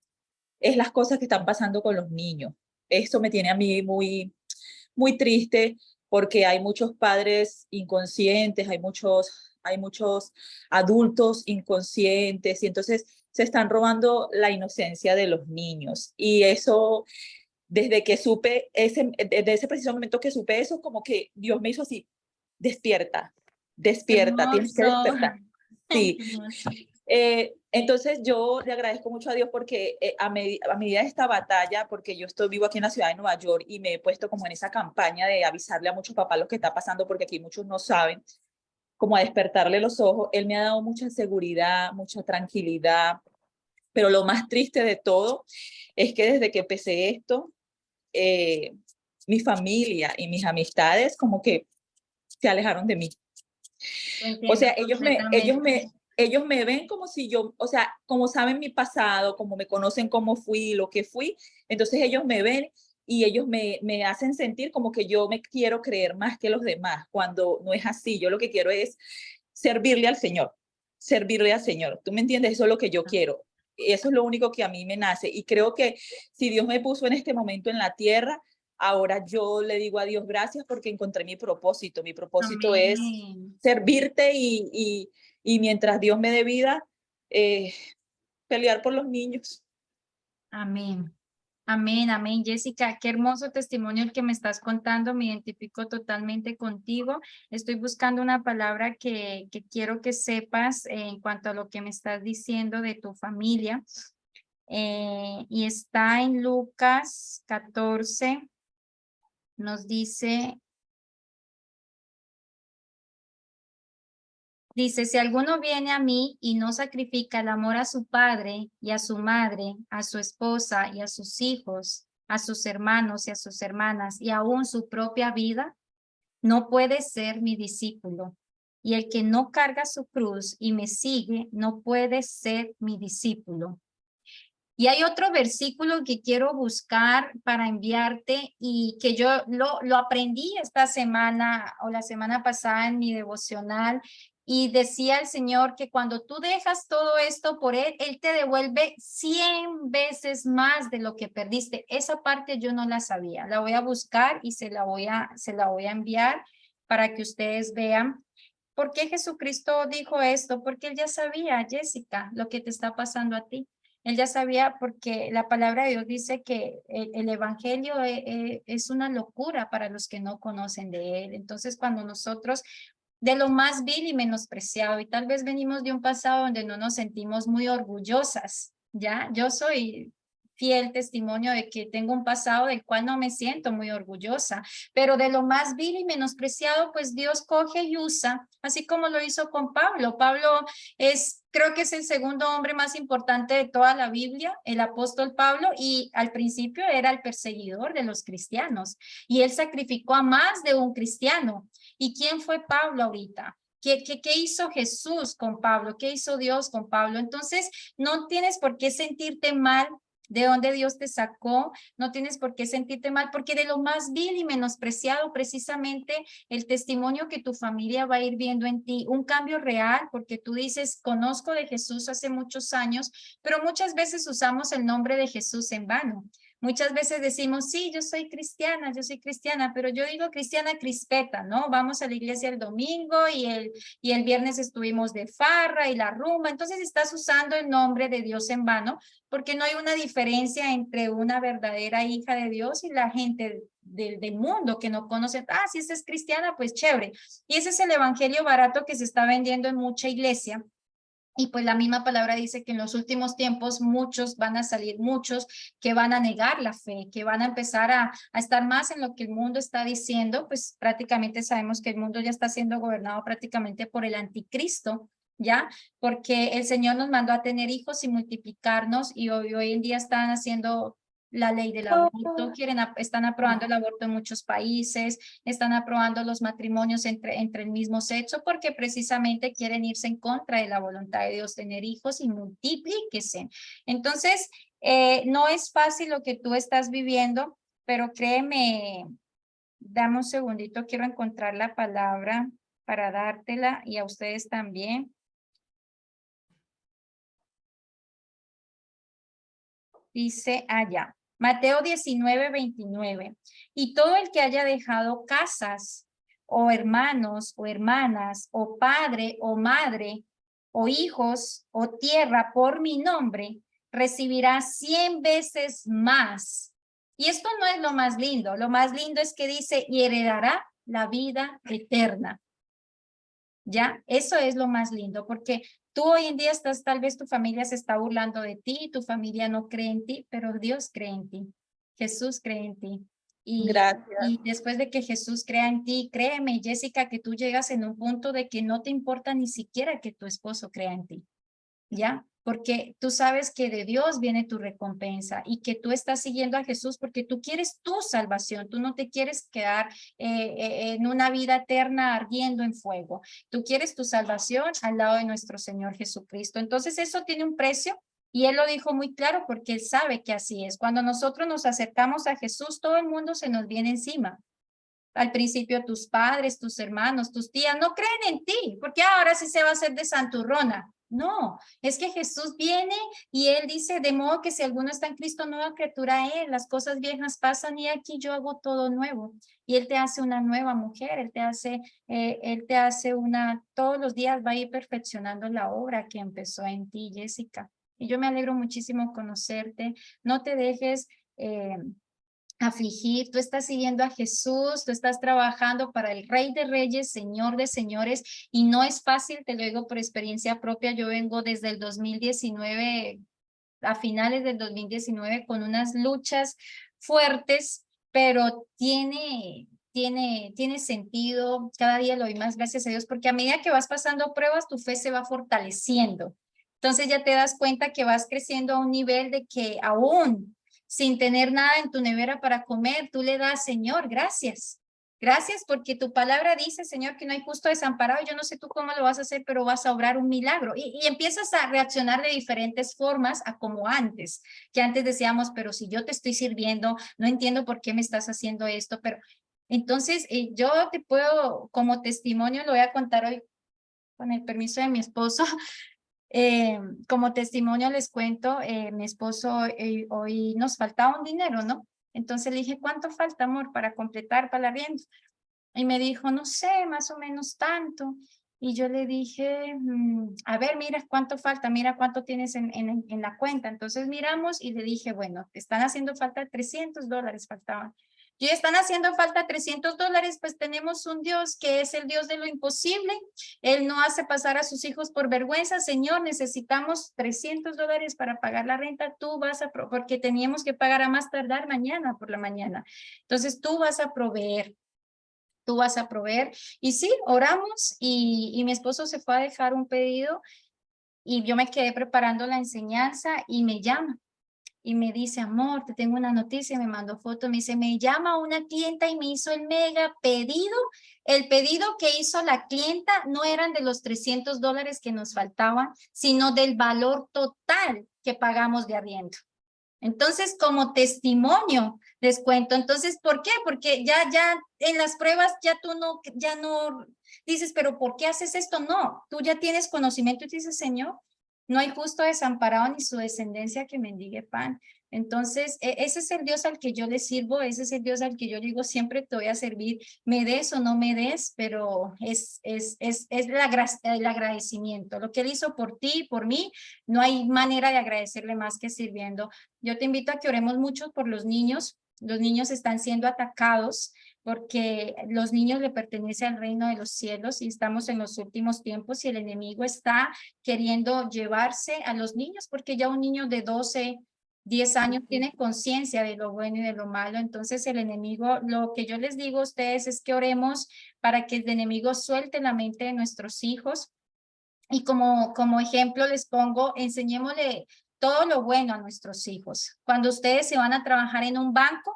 Speaker 2: es las cosas que están pasando con los niños. Esto me tiene a mí muy triste porque hay muchos padres inconscientes, hay muchos adultos inconscientes y entonces se están robando la inocencia de los niños. Y eso, desde que supe, desde ese preciso momento que supe eso, como que Dios me hizo así, despierta,
Speaker 1: Qué
Speaker 2: despierta, tienes que
Speaker 1: hermoso.
Speaker 2: despertar. Sí,
Speaker 1: Qué hermoso.
Speaker 2: entonces yo le agradezco mucho a Dios porque a medida de esta batalla, porque yo vivo aquí en la ciudad de Nueva York y me he puesto como en esa campaña de avisarle a muchos papás lo que está pasando, porque aquí muchos no saben, como a despertarle los ojos, Él me ha dado mucha seguridad, mucha tranquilidad, pero lo más triste de todo es que desde que empecé esto, eh, mi familia y mis amistades como que se alejaron de mí.
Speaker 1: Lo
Speaker 2: O sea,
Speaker 1: entiendo completamente.
Speaker 2: ellos me ven como si yo, o sea, como saben mi pasado, como me conocen cómo fui, lo que fui, entonces ellos me ven y ellos me hacen sentir como que yo me quiero creer más que los demás, cuando no es así. Yo lo que quiero es servirle al Señor, servirle al Señor. ¿Tú me entiendes? Eso es lo que yo quiero. Eso es lo único que a mí me nace. Y creo que si Dios me puso en este momento en la tierra, ahora yo le digo a Dios gracias porque encontré mi propósito. Mi propósito es
Speaker 1: Amén.
Speaker 2: servirte y mientras Dios me dé vida, eh, pelear por los niños.
Speaker 1: Amén. Amén, amén, Jessica, qué hermoso testimonio el que me estás contando, me identifico totalmente contigo. Estoy buscando una palabra que quiero que sepas en cuanto a lo que me estás diciendo de tu familia. Y está en Lucas 14, nos dice, si alguno viene a mí y no sacrifica el amor a su padre y a su madre, a su esposa y a sus hijos, a sus hermanos y a sus hermanas y aún su propia vida, no puede ser mi discípulo. Y el que no carga su cruz y me sigue, no puede ser mi discípulo. Y hay otro versículo que quiero buscar para enviarte y que yo lo aprendí esta semana o la semana pasada en mi devocional, y decía el Señor que cuando tú dejas todo esto por Él, Él te devuelve 100 veces más de lo que perdiste. Esa parte yo no la sabía. La voy a buscar y se la voy a enviar para que ustedes vean. ¿Por qué Jesucristo dijo esto? Porque Él ya sabía, Jessica, lo que te está pasando a ti. Él ya sabía, porque la palabra de Dios dice que el evangelio es una locura para los que no conocen de Él. Entonces, cuando nosotros, de lo más vil y menospreciado, y tal vez venimos de un pasado donde no nos sentimos muy orgullosas, ¿ya? Yo soy fiel testimonio de que tengo un pasado del cual no me siento muy orgullosa, pero de lo más vil y menospreciado, pues Dios coge y usa, así como lo hizo con Pablo. Pablo creo que es el segundo hombre más importante de toda la Biblia, el apóstol Pablo, y al principio era el perseguidor de los cristianos, y él sacrificó a más de un cristiano. ¿Y quién fue Pablo ahorita? ¿Qué hizo Jesús con Pablo? ¿Qué hizo Dios con Pablo? Entonces, no tienes por qué sentirte mal de dónde Dios te sacó, no tienes por qué sentirte mal, porque de lo más vil y menospreciado, precisamente el testimonio que tu familia va a ir viendo en ti, un cambio real, porque tú dices, conozco de Jesús hace muchos años, pero muchas veces usamos el nombre de Jesús en vano. Muchas veces decimos, sí, yo soy cristiana, pero yo digo cristiana crispeta, ¿no? Vamos a la iglesia el domingo y el viernes estuvimos de farra y la rumba. Entonces estás usando el nombre de Dios en vano, porque no hay una diferencia entre una verdadera hija de Dios y la gente del mundo que no conoce. Ah, si esa es cristiana, pues chévere. Y ese es el evangelio barato que se está vendiendo en mucha iglesia. Y pues la misma palabra dice que en los últimos tiempos muchos van a salir, muchos que van a negar la fe, que van a empezar a estar más en lo que el mundo está diciendo, pues prácticamente sabemos que el mundo ya está siendo gobernado prácticamente por el anticristo, ¿ya? Porque el Señor nos mandó a tener hijos y multiplicarnos y hoy en día están haciendo la ley del aborto, están aprobando el aborto en muchos países, están aprobando los matrimonios entre el mismo sexo porque precisamente quieren irse en contra de la voluntad de Dios, tener hijos y multiplíquese. Entonces, no es fácil lo que tú estás viviendo, pero créeme, dame un segundito, quiero encontrar la palabra para dártela y a ustedes también. Dice allá, Mateo 19:29, y todo el que haya dejado casas, o hermanos, o hermanas, o padre, o madre, o hijos, o tierra por mi nombre, recibirá 100 veces más. Y esto no es lo más lindo es que dice, y heredará la vida eterna. ¿Ya? Eso es lo más lindo, porque tú hoy en día estás, tal vez tu familia se está burlando de ti, tu familia no cree en ti, pero Dios cree en ti, Jesús cree en ti.
Speaker 2: Gracias.
Speaker 1: Y después de que Jesús crea en ti, créeme, Jessica, que tú llegas en un punto de que no te importa ni siquiera que tu esposo crea en ti. ¿Ya? Porque tú sabes que de Dios viene tu recompensa y que tú estás siguiendo a Jesús porque tú quieres tu salvación, tú no te quieres quedar en una vida eterna ardiendo en fuego, tú quieres tu salvación al lado de nuestro Señor Jesucristo. Entonces eso tiene un precio y Él lo dijo muy claro porque Él sabe que así es. Cuando nosotros nos acercamos a Jesús, todo el mundo se nos viene encima. Al principio tus padres, tus hermanos, tus tías no creen en ti, porque ahora sí se va a hacer de santurrona. No, es que Jesús viene y Él dice, de modo que si alguno está en Cristo, nueva criatura es, las cosas viejas pasan y aquí yo hago todo nuevo. Y Él te hace una nueva mujer, Él te hace todos los días va a ir perfeccionando la obra que empezó en ti, Jessica. Y yo me alegro muchísimo conocerte. No te dejes afligir, tú estás siguiendo a Jesús, tú estás trabajando para el Rey de Reyes, Señor de Señores, y no es fácil, te lo digo por experiencia propia, yo vengo desde el 2019, a finales del 2019, con unas luchas fuertes, pero tiene sentido, cada día lo doy más gracias a Dios, porque a medida que vas pasando pruebas, tu fe se va fortaleciendo. Entonces ya te das cuenta que vas creciendo a un nivel de que aún sin tener nada en tu nevera para comer, tú le das, Señor, gracias. Gracias porque tu palabra dice, Señor, que no hay justo desamparado. Yo no sé tú cómo lo vas a hacer, pero vas a obrar un milagro. Y empiezas a reaccionar de diferentes formas a como antes, que antes decíamos, pero si yo te estoy sirviendo, no entiendo por qué me estás haciendo esto, pero entonces yo te puedo, como testimonio, lo voy a contar hoy con el permiso de mi esposo. Como testimonio les cuento, mi esposo hoy nos faltaba un dinero, ¿no? Entonces le dije, ¿cuánto falta, amor, para completar para el arriendo? Y me dijo, no sé, más o menos tanto. Y yo le dije, a ver, mira cuánto falta, mira cuánto tienes en la cuenta. Entonces miramos y le dije, bueno, te están haciendo falta $300, faltaban. Y están haciendo falta $300, pues tenemos un Dios que es el Dios de lo imposible. Él no hace pasar a sus hijos por vergüenza. Señor, necesitamos $300 para pagar la renta. Tú vas a, porque teníamos que pagar a más tardar mañana por la mañana. Entonces tú vas a proveer. Tú vas a proveer. Y sí, oramos y mi esposo se fue a dejar un pedido y yo me quedé preparando la enseñanza y me llama. Y me dice, amor, te tengo una noticia, me mandó foto, me dice, me llama una clienta y me hizo el mega pedido. El pedido que hizo la clienta no eran de los $300 que nos faltaban, sino del valor total que pagamos de arriendo. Entonces, como testimonio, les cuento. Entonces, ¿por qué? Porque ya en las pruebas ya tú ya no dices, pero ¿por qué haces esto? No, tú ya tienes conocimiento y dices, Señor, no hay justo desamparado ni su descendencia que mendigue pan. Entonces, ese es el Dios al que yo le sirvo, ese es el Dios al que yo digo, siempre te voy a servir, me des o no me des, pero es el agradecimiento. Lo que Él hizo por ti, por mí, no hay manera de agradecerle más que sirviendo. Yo te invito a que oremos mucho por los niños. Los niños están siendo atacados porque los niños le pertenecen al reino de los cielos y estamos en los últimos tiempos y el enemigo está queriendo llevarse a los niños porque ya un niño de 12, 10 años tiene conciencia de lo bueno y de lo malo. Entonces el enemigo, lo que yo les digo a ustedes es que oremos para que el enemigo suelte la mente de nuestros hijos. Y como ejemplo les pongo, enseñémosle todo lo bueno a nuestros hijos. Cuando ustedes se van a trabajar en un banco,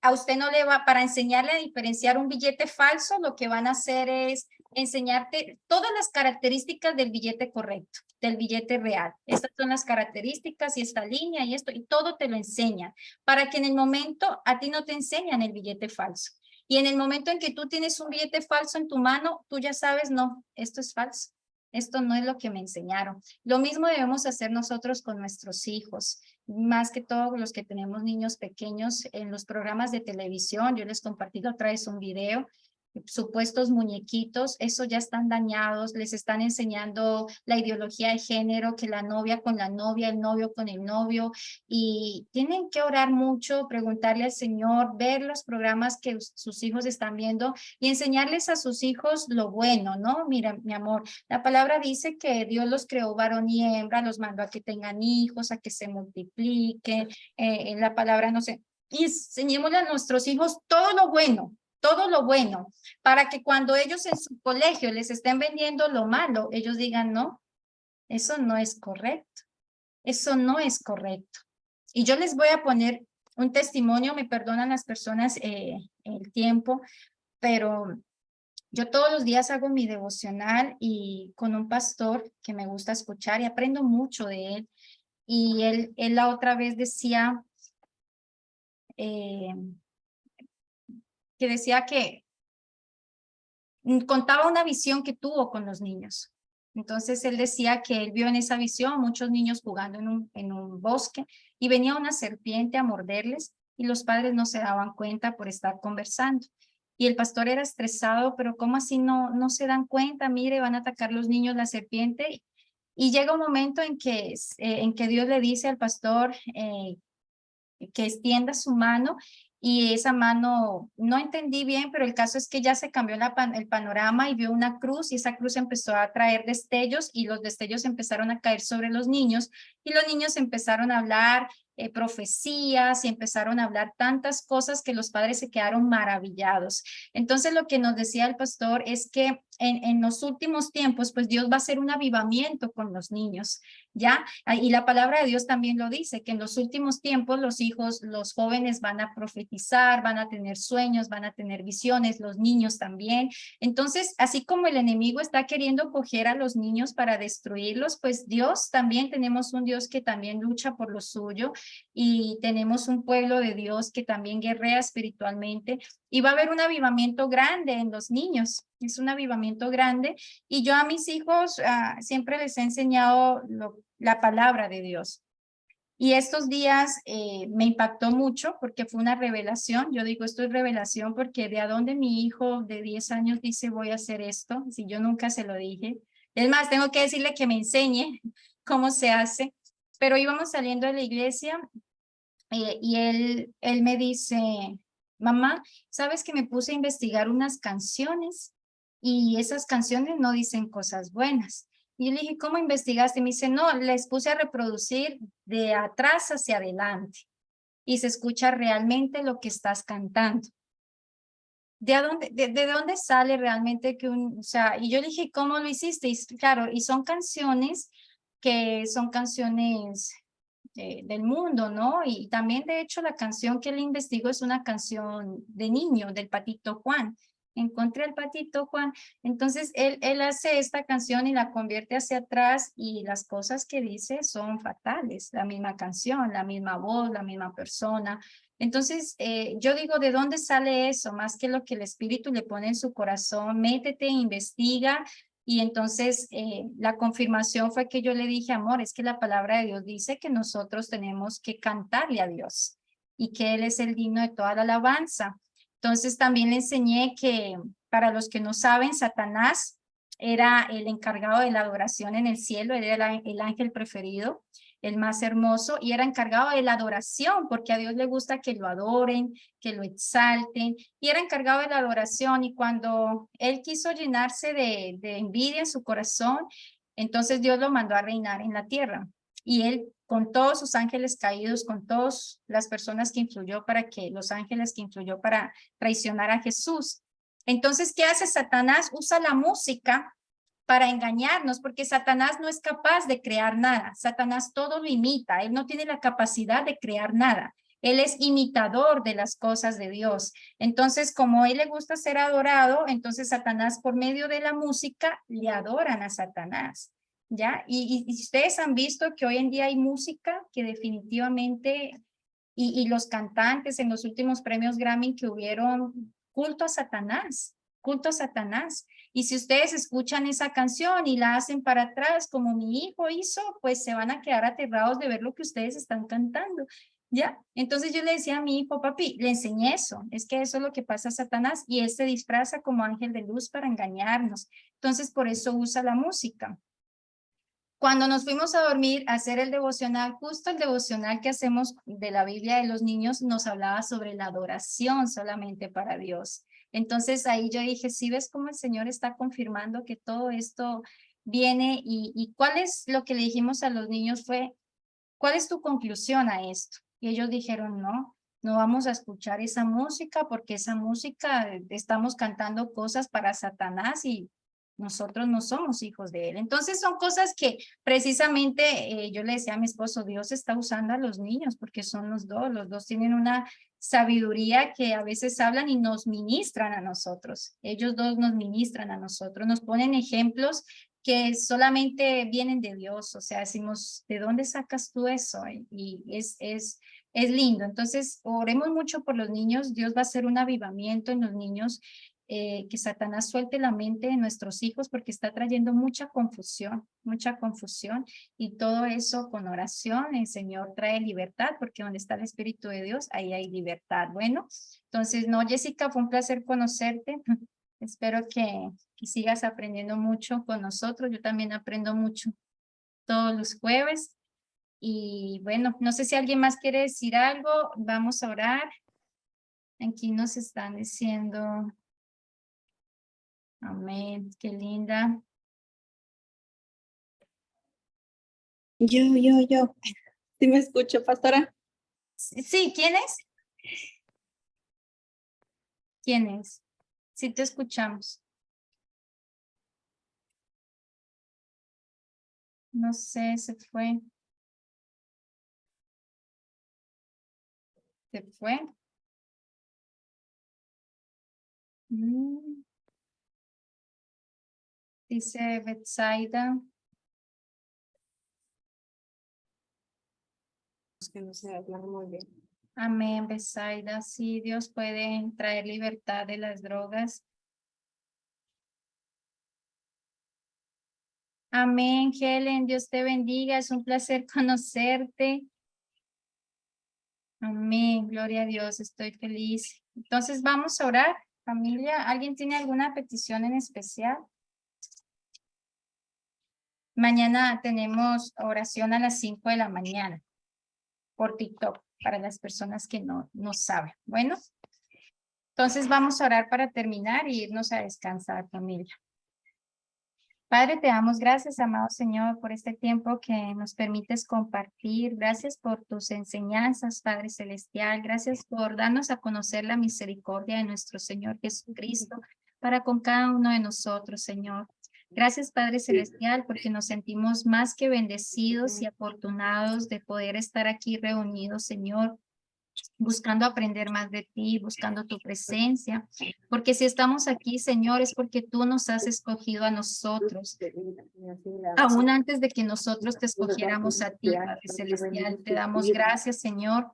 Speaker 1: a usted no le va, para enseñarle a diferenciar un billete falso, lo que van a hacer es enseñarte todas las características del billete correcto, del billete real. Estas son las características y esta línea y esto, y todo te lo enseñan, para que en el momento a ti no te enseñan el billete falso. Y en el momento en que tú tienes un billete falso en tu mano, tú ya sabes, no, esto es falso. Esto no es lo que me enseñaron. Lo mismo debemos hacer nosotros con nuestros hijos, más que todos los que tenemos niños pequeños en los programas de televisión. Yo les compartí otra vez un video, supuestos muñequitos, esos ya están dañados, les están enseñando la ideología de género, que la novia con la novia, el novio con el novio, y tienen que orar mucho, preguntarle al Señor, ver los programas que sus hijos están viendo y enseñarles a sus hijos lo bueno, ¿no? Mira, mi amor, la palabra dice que Dios los creó varón y hembra, los mandó a que tengan hijos, a que se multipliquen, en la palabra no sé, y enseñémosle a nuestros hijos todo lo bueno, para que cuando ellos en su colegio les estén vendiendo lo malo, ellos digan, no, eso no es correcto, eso no es correcto. Y yo les voy a poner un testimonio, me perdonan las personas el tiempo, pero yo todos los días hago mi devocional y con un pastor que me gusta escuchar y aprendo mucho de él. Y él la otra vez decía eh, que contaba una visión que tuvo con los niños. Entonces él decía que él vio en esa visión muchos niños jugando en un bosque y venía una serpiente a morderles y los padres no se daban cuenta por estar conversando. Y el pastor era estresado, pero ¿cómo así no se dan cuenta? Mire, van a atacar los niños la serpiente. Y llega un momento en que Dios le dice al pastor que extienda su mano y esa mano, no entendí bien, pero el caso es que ya se cambió el panorama y vio una cruz y esa cruz empezó a traer destellos y los destellos empezaron a caer sobre los niños y los niños empezaron a hablar profecías y empezaron a hablar tantas cosas que los padres se quedaron maravillados. Entonces lo que nos decía el pastor es que en los últimos tiempos, pues Dios va a hacer un avivamiento con los niños, ¿ya? Y la palabra de Dios también lo dice, que en los últimos tiempos los hijos, los jóvenes van a profetizar, van a tener sueños, van a tener visiones, los niños también. Entonces, así como el enemigo está queriendo coger a los niños para destruirlos, pues Dios también tenemos un Dios que también lucha por lo suyo y tenemos un pueblo de Dios que también guerrea espiritualmente y va a haber un avivamiento grande en los niños, es un avivamiento grande y yo a mis hijos siempre les he enseñado la palabra de Dios. Y estos días me impactó mucho porque fue una revelación. Yo digo, esto es revelación porque de a dónde mi hijo de 10 años dice voy a hacer esto, si yo nunca se lo dije. Es más, tengo que decirle que me enseñe cómo se hace. Pero íbamos saliendo de la iglesia y él me dice, mamá, ¿sabes que me puse a investigar unas canciones? Y esas canciones no dicen cosas buenas. Y yo le dije, ¿cómo investigaste? Y me dice, no, les puse a reproducir de atrás hacia adelante y se escucha realmente lo que estás cantando. ¿De dónde sale realmente que o sea, y yo le dije, ¿cómo lo hiciste? Y claro, y son canciones que son canciones del mundo, ¿no? Y también, de hecho, la canción que él investigó es una canción de niño, del Patito Juan. Encontré al Patito Juan. Entonces, él hace esta canción y la convierte hacia atrás y las cosas que dice son fatales. La misma canción, la misma voz, la misma persona. Entonces, yo digo, ¿de dónde sale eso? Más que lo que el Espíritu le pone en su corazón, métete, investiga, Y entonces la confirmación fue que yo le dije, amor, es que la palabra de Dios dice que nosotros tenemos que cantarle a Dios y que Él es el digno de toda la alabanza. Entonces también le enseñé que para los que no saben, Satanás era el encargado de la adoración en el cielo, él era el ángel preferido, el más hermoso, y era encargado de la adoración, porque a Dios le gusta que lo adoren, que lo exalten, y era encargado de la adoración, y cuando él quiso llenarse de envidia en su corazón, entonces Dios lo mandó a reinar en la tierra, y él con todos sus ángeles caídos, con todas las personas que influyó los ángeles que influyó para traicionar a Jesús. Entonces, ¿qué hace Satanás? Usa la música para engañarnos, porque Satanás no es capaz de crear nada. Satanás todo lo imita, él no tiene la capacidad de crear nada. Él es imitador de las cosas de Dios. Entonces, como a él le gusta ser adorado, entonces Satanás por medio de la música le adoran a Satanás. ¿Ya? Y ustedes han visto que hoy en día hay música que definitivamente, y los cantantes en los últimos premios Grammy que hubieron, culto a Satanás, culto a Satanás. Y si ustedes escuchan esa canción y la hacen para atrás, como mi hijo hizo, pues se van a quedar aterrados de ver lo que ustedes están cantando. ¿Ya? Entonces yo le decía a mi hijo, papi, le enseñé eso, es que eso es lo que pasa a Satanás y él se disfraza como ángel de luz para engañarnos. Entonces por eso usa la música. Cuando nos fuimos a dormir a hacer el devocional, justo el devocional que hacemos de la Biblia de los niños nos hablaba sobre la adoración solamente para Dios. Entonces ahí yo dije, sí, ves cómo el Señor está confirmando que todo esto viene y cuál es lo que le dijimos a los niños fue, ¿cuál es tu conclusión a esto? Y ellos dijeron, no, no vamos a escuchar esa música porque esa música estamos cantando cosas para Satanás y nosotros no somos hijos de él. Entonces son cosas que precisamente yo le decía a mi esposo, Dios está usando a los niños porque son los dos tienen una sabiduría que a veces hablan y nos ministran a nosotros. Ellos dos nos ministran a nosotros, nos ponen ejemplos que solamente vienen de Dios, o sea, decimos, ¿de dónde sacas tú eso? Y es lindo. Entonces, oremos mucho por los niños, Dios va a hacer un avivamiento en los niños, que Satanás suelte la mente de nuestros hijos porque está trayendo mucha confusión, y todo eso con oración, el Señor trae libertad, porque donde está el Espíritu de Dios, ahí hay libertad. Bueno, entonces, no, Jessica, fue un placer conocerte. Espero que sigas aprendiendo mucho con nosotros. Yo también aprendo mucho todos los jueves. Y bueno, no sé si alguien más quiere decir algo. Vamos a orar. Aquí nos están diciendo, amén, qué linda.
Speaker 2: Yo. ¿Sí me escucho, pastora?
Speaker 1: Sí, ¿quién es? ¿Quién es? Sí, te escuchamos. No sé, se fue. Se fue. Mm, dice Betsaida.
Speaker 3: Es que no sé hablar muy bien.
Speaker 1: Amén, Betsaida. Sí, Dios puede traer libertad de las drogas. Amén, Helen. Dios te bendiga. Es un placer conocerte. Amén. Gloria a Dios. Estoy feliz. Entonces vamos a orar, familia. ¿Alguien tiene alguna petición en especial? Mañana tenemos oración a las 5 de la mañana por TikTok para las personas que no saben. Bueno, entonces vamos a orar para terminar y irnos a descansar, familia. Padre, te damos gracias, amado Señor, por este tiempo que nos permites compartir. Gracias por tus enseñanzas, Padre Celestial. Gracias por darnos a conocer la misericordia de nuestro Señor Jesucristo para con cada uno de nosotros, Señor. Gracias, Padre Celestial, porque nos sentimos más que bendecidos y afortunados de poder estar aquí reunidos, Señor, buscando aprender más de ti, buscando tu presencia, porque si estamos aquí, Señor, es porque tú nos has escogido a nosotros, aún antes de que nosotros te escogiéramos a ti, Padre Celestial. Te damos gracias, Señor,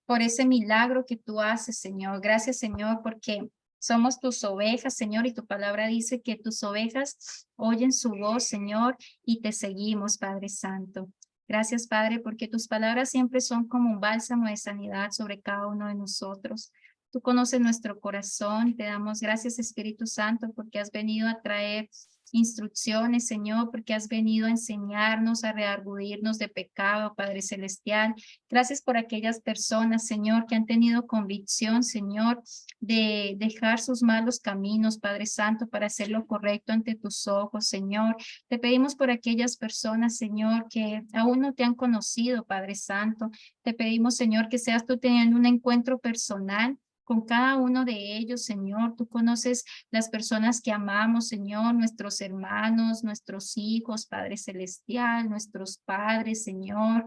Speaker 1: por ese milagro que tú haces, Señor. Gracias, Señor, porque Somos tus ovejas, Señor, y tu palabra dice que tus ovejas oyen su voz, Señor, y te seguimos, Padre Santo. Gracias, Padre, porque tus palabras siempre son como un bálsamo de sanidad sobre cada uno de nosotros. Tú conoces nuestro corazón. Te damos gracias, Espíritu Santo, porque has venido a traer instrucciones, Señor, porque has venido a enseñarnos, a redarguirnos de pecado, Padre Celestial. Gracias por aquellas personas, Señor, que han tenido convicción, Señor, de dejar sus malos caminos, Padre Santo, para hacer lo correcto ante tus ojos, Señor. Te pedimos por aquellas personas, Señor, que aún no te han conocido, Padre Santo. Te pedimos, Señor, que seas tú teniendo un encuentro personal con cada uno de ellos, Señor. Tú conoces las personas que amamos, Señor, nuestros hermanos, nuestros hijos, Padre Celestial, nuestros padres, Señor.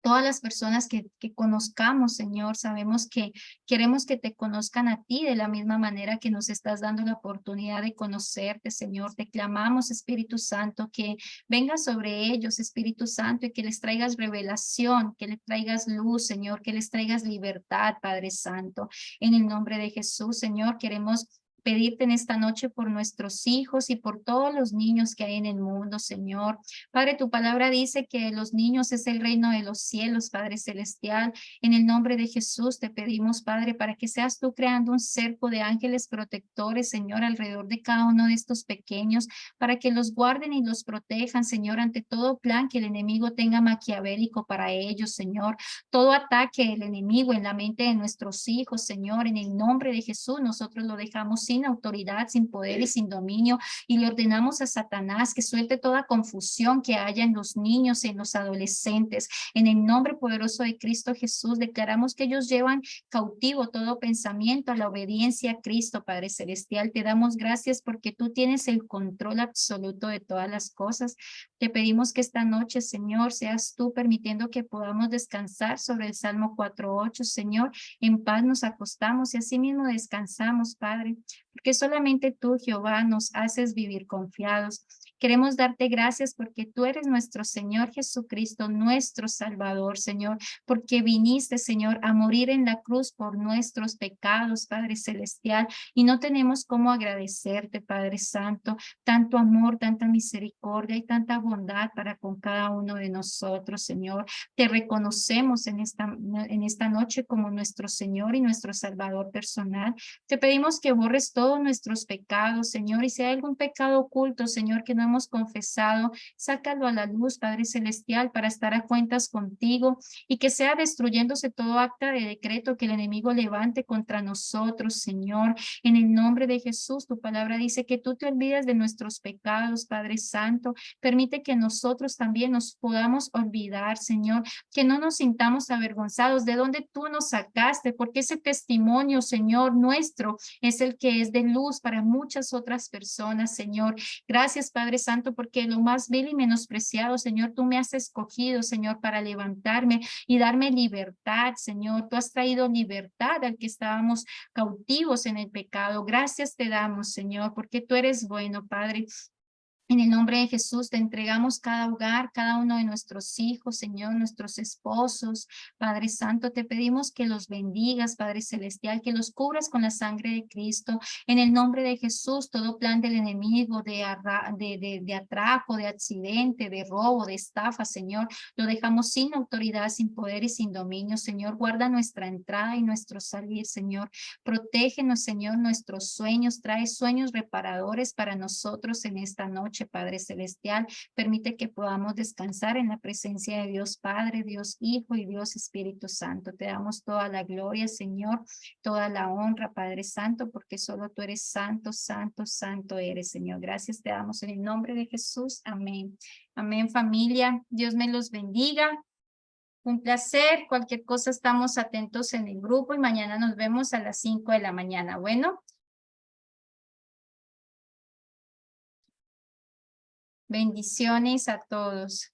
Speaker 1: Todas las personas que conozcamos, Señor, sabemos que queremos que te conozcan a ti de la misma manera que nos estás dando la oportunidad de conocerte, Señor. Te clamamos, Espíritu Santo, que venga sobre ellos, Espíritu Santo, y que les traigas revelación, que les traigas luz, Señor, que les traigas libertad, Padre Santo. En el nombre de Jesús, Señor, queremos pedirte en esta noche por nuestros hijos y por todos los niños que hay en el mundo, Señor. Padre, tu palabra dice que los niños es el reino de los cielos, Padre Celestial. En el nombre de Jesús te pedimos, Padre, para que seas tú creando un cerco de ángeles protectores, Señor, alrededor de cada uno de estos pequeños, para que los guarden y los protejan, Señor, ante todo plan que el enemigo tenga maquiavélico para ellos, Señor. Todo ataque del enemigo en la mente de nuestros hijos, Señor, en el nombre de Jesús, nosotros lo dejamos sin autoridad, sin poder y sin dominio, y le ordenamos a Satanás que suelte toda confusión que haya en los niños y en los adolescentes. En el nombre poderoso de Cristo Jesús, declaramos que ellos llevan cautivo todo pensamiento a la obediencia a Cristo, Padre Celestial. Te damos gracias porque tú tienes el control absoluto de todas las cosas. Te pedimos que esta noche, Señor, seas tú permitiendo que podamos descansar sobre el Salmo 4:8, Señor. En paz nos acostamos y así mismo descansamos, Padre, porque solamente tú, Jehová, nos haces vivir confiados. Queremos darte gracias porque tú eres nuestro Señor Jesucristo, nuestro Salvador, Señor, porque viniste, Señor, a morir en la cruz por nuestros pecados, Padre Celestial, y no tenemos cómo agradecerte, Padre Santo, tanto amor, tanta misericordia y tanta bondad para con cada uno de nosotros, Señor. Te reconocemos en esta noche como nuestro Señor y nuestro Salvador personal. Te pedimos que borres todos nuestros pecados, Señor, y si hay algún pecado oculto, Señor, que no hemos confesado, sácalo a la luz, Padre Celestial, para estar a cuentas contigo y que sea destruyéndose todo acta de decreto que el enemigo levante contra nosotros, Señor. En el nombre de Jesús, tu palabra dice que tú te olvidas de nuestros pecados, Padre Santo. Permite que nosotros también nos podamos olvidar, Señor, que no nos sintamos avergonzados de donde tú nos sacaste, porque ese testimonio, Señor, nuestro es el que es de luz para muchas otras personas, Señor. Gracias, Padre Santo, porque lo más vil y menospreciado, Señor, tú me has escogido, Señor, para levantarme y darme libertad, Señor. Tú has traído libertad al que estábamos cautivos en el pecado. Gracias te damos, Señor, porque tú eres bueno, Padre. En el nombre de Jesús te entregamos cada hogar, cada uno de nuestros hijos, Señor, nuestros esposos. Padre Santo, te pedimos que los bendigas, Padre Celestial, que los cubras con la sangre de Cristo. En el nombre de Jesús, todo plan del enemigo de atraco, de accidente, de robo, de estafa, Señor, lo dejamos sin autoridad, sin poder y sin dominio, Señor. Guarda nuestra entrada y nuestro salir, Señor. Protégenos, Señor, nuestros sueños. Trae sueños reparadores para nosotros en esta noche, Padre Celestial. Permite que podamos descansar en la presencia de Dios Padre, Dios Hijo y Dios Espíritu Santo. Te damos toda la gloria, Señor, toda la honra, Padre Santo, porque solo tú eres santo, santo, santo eres, Señor. Gracias te damos en el nombre de Jesús. Amén. Amén, familia. Dios me los bendiga. Un placer. Cualquier cosa estamos atentos en el grupo y mañana nos vemos a las 5 de la mañana. Bueno. Bendiciones a todos.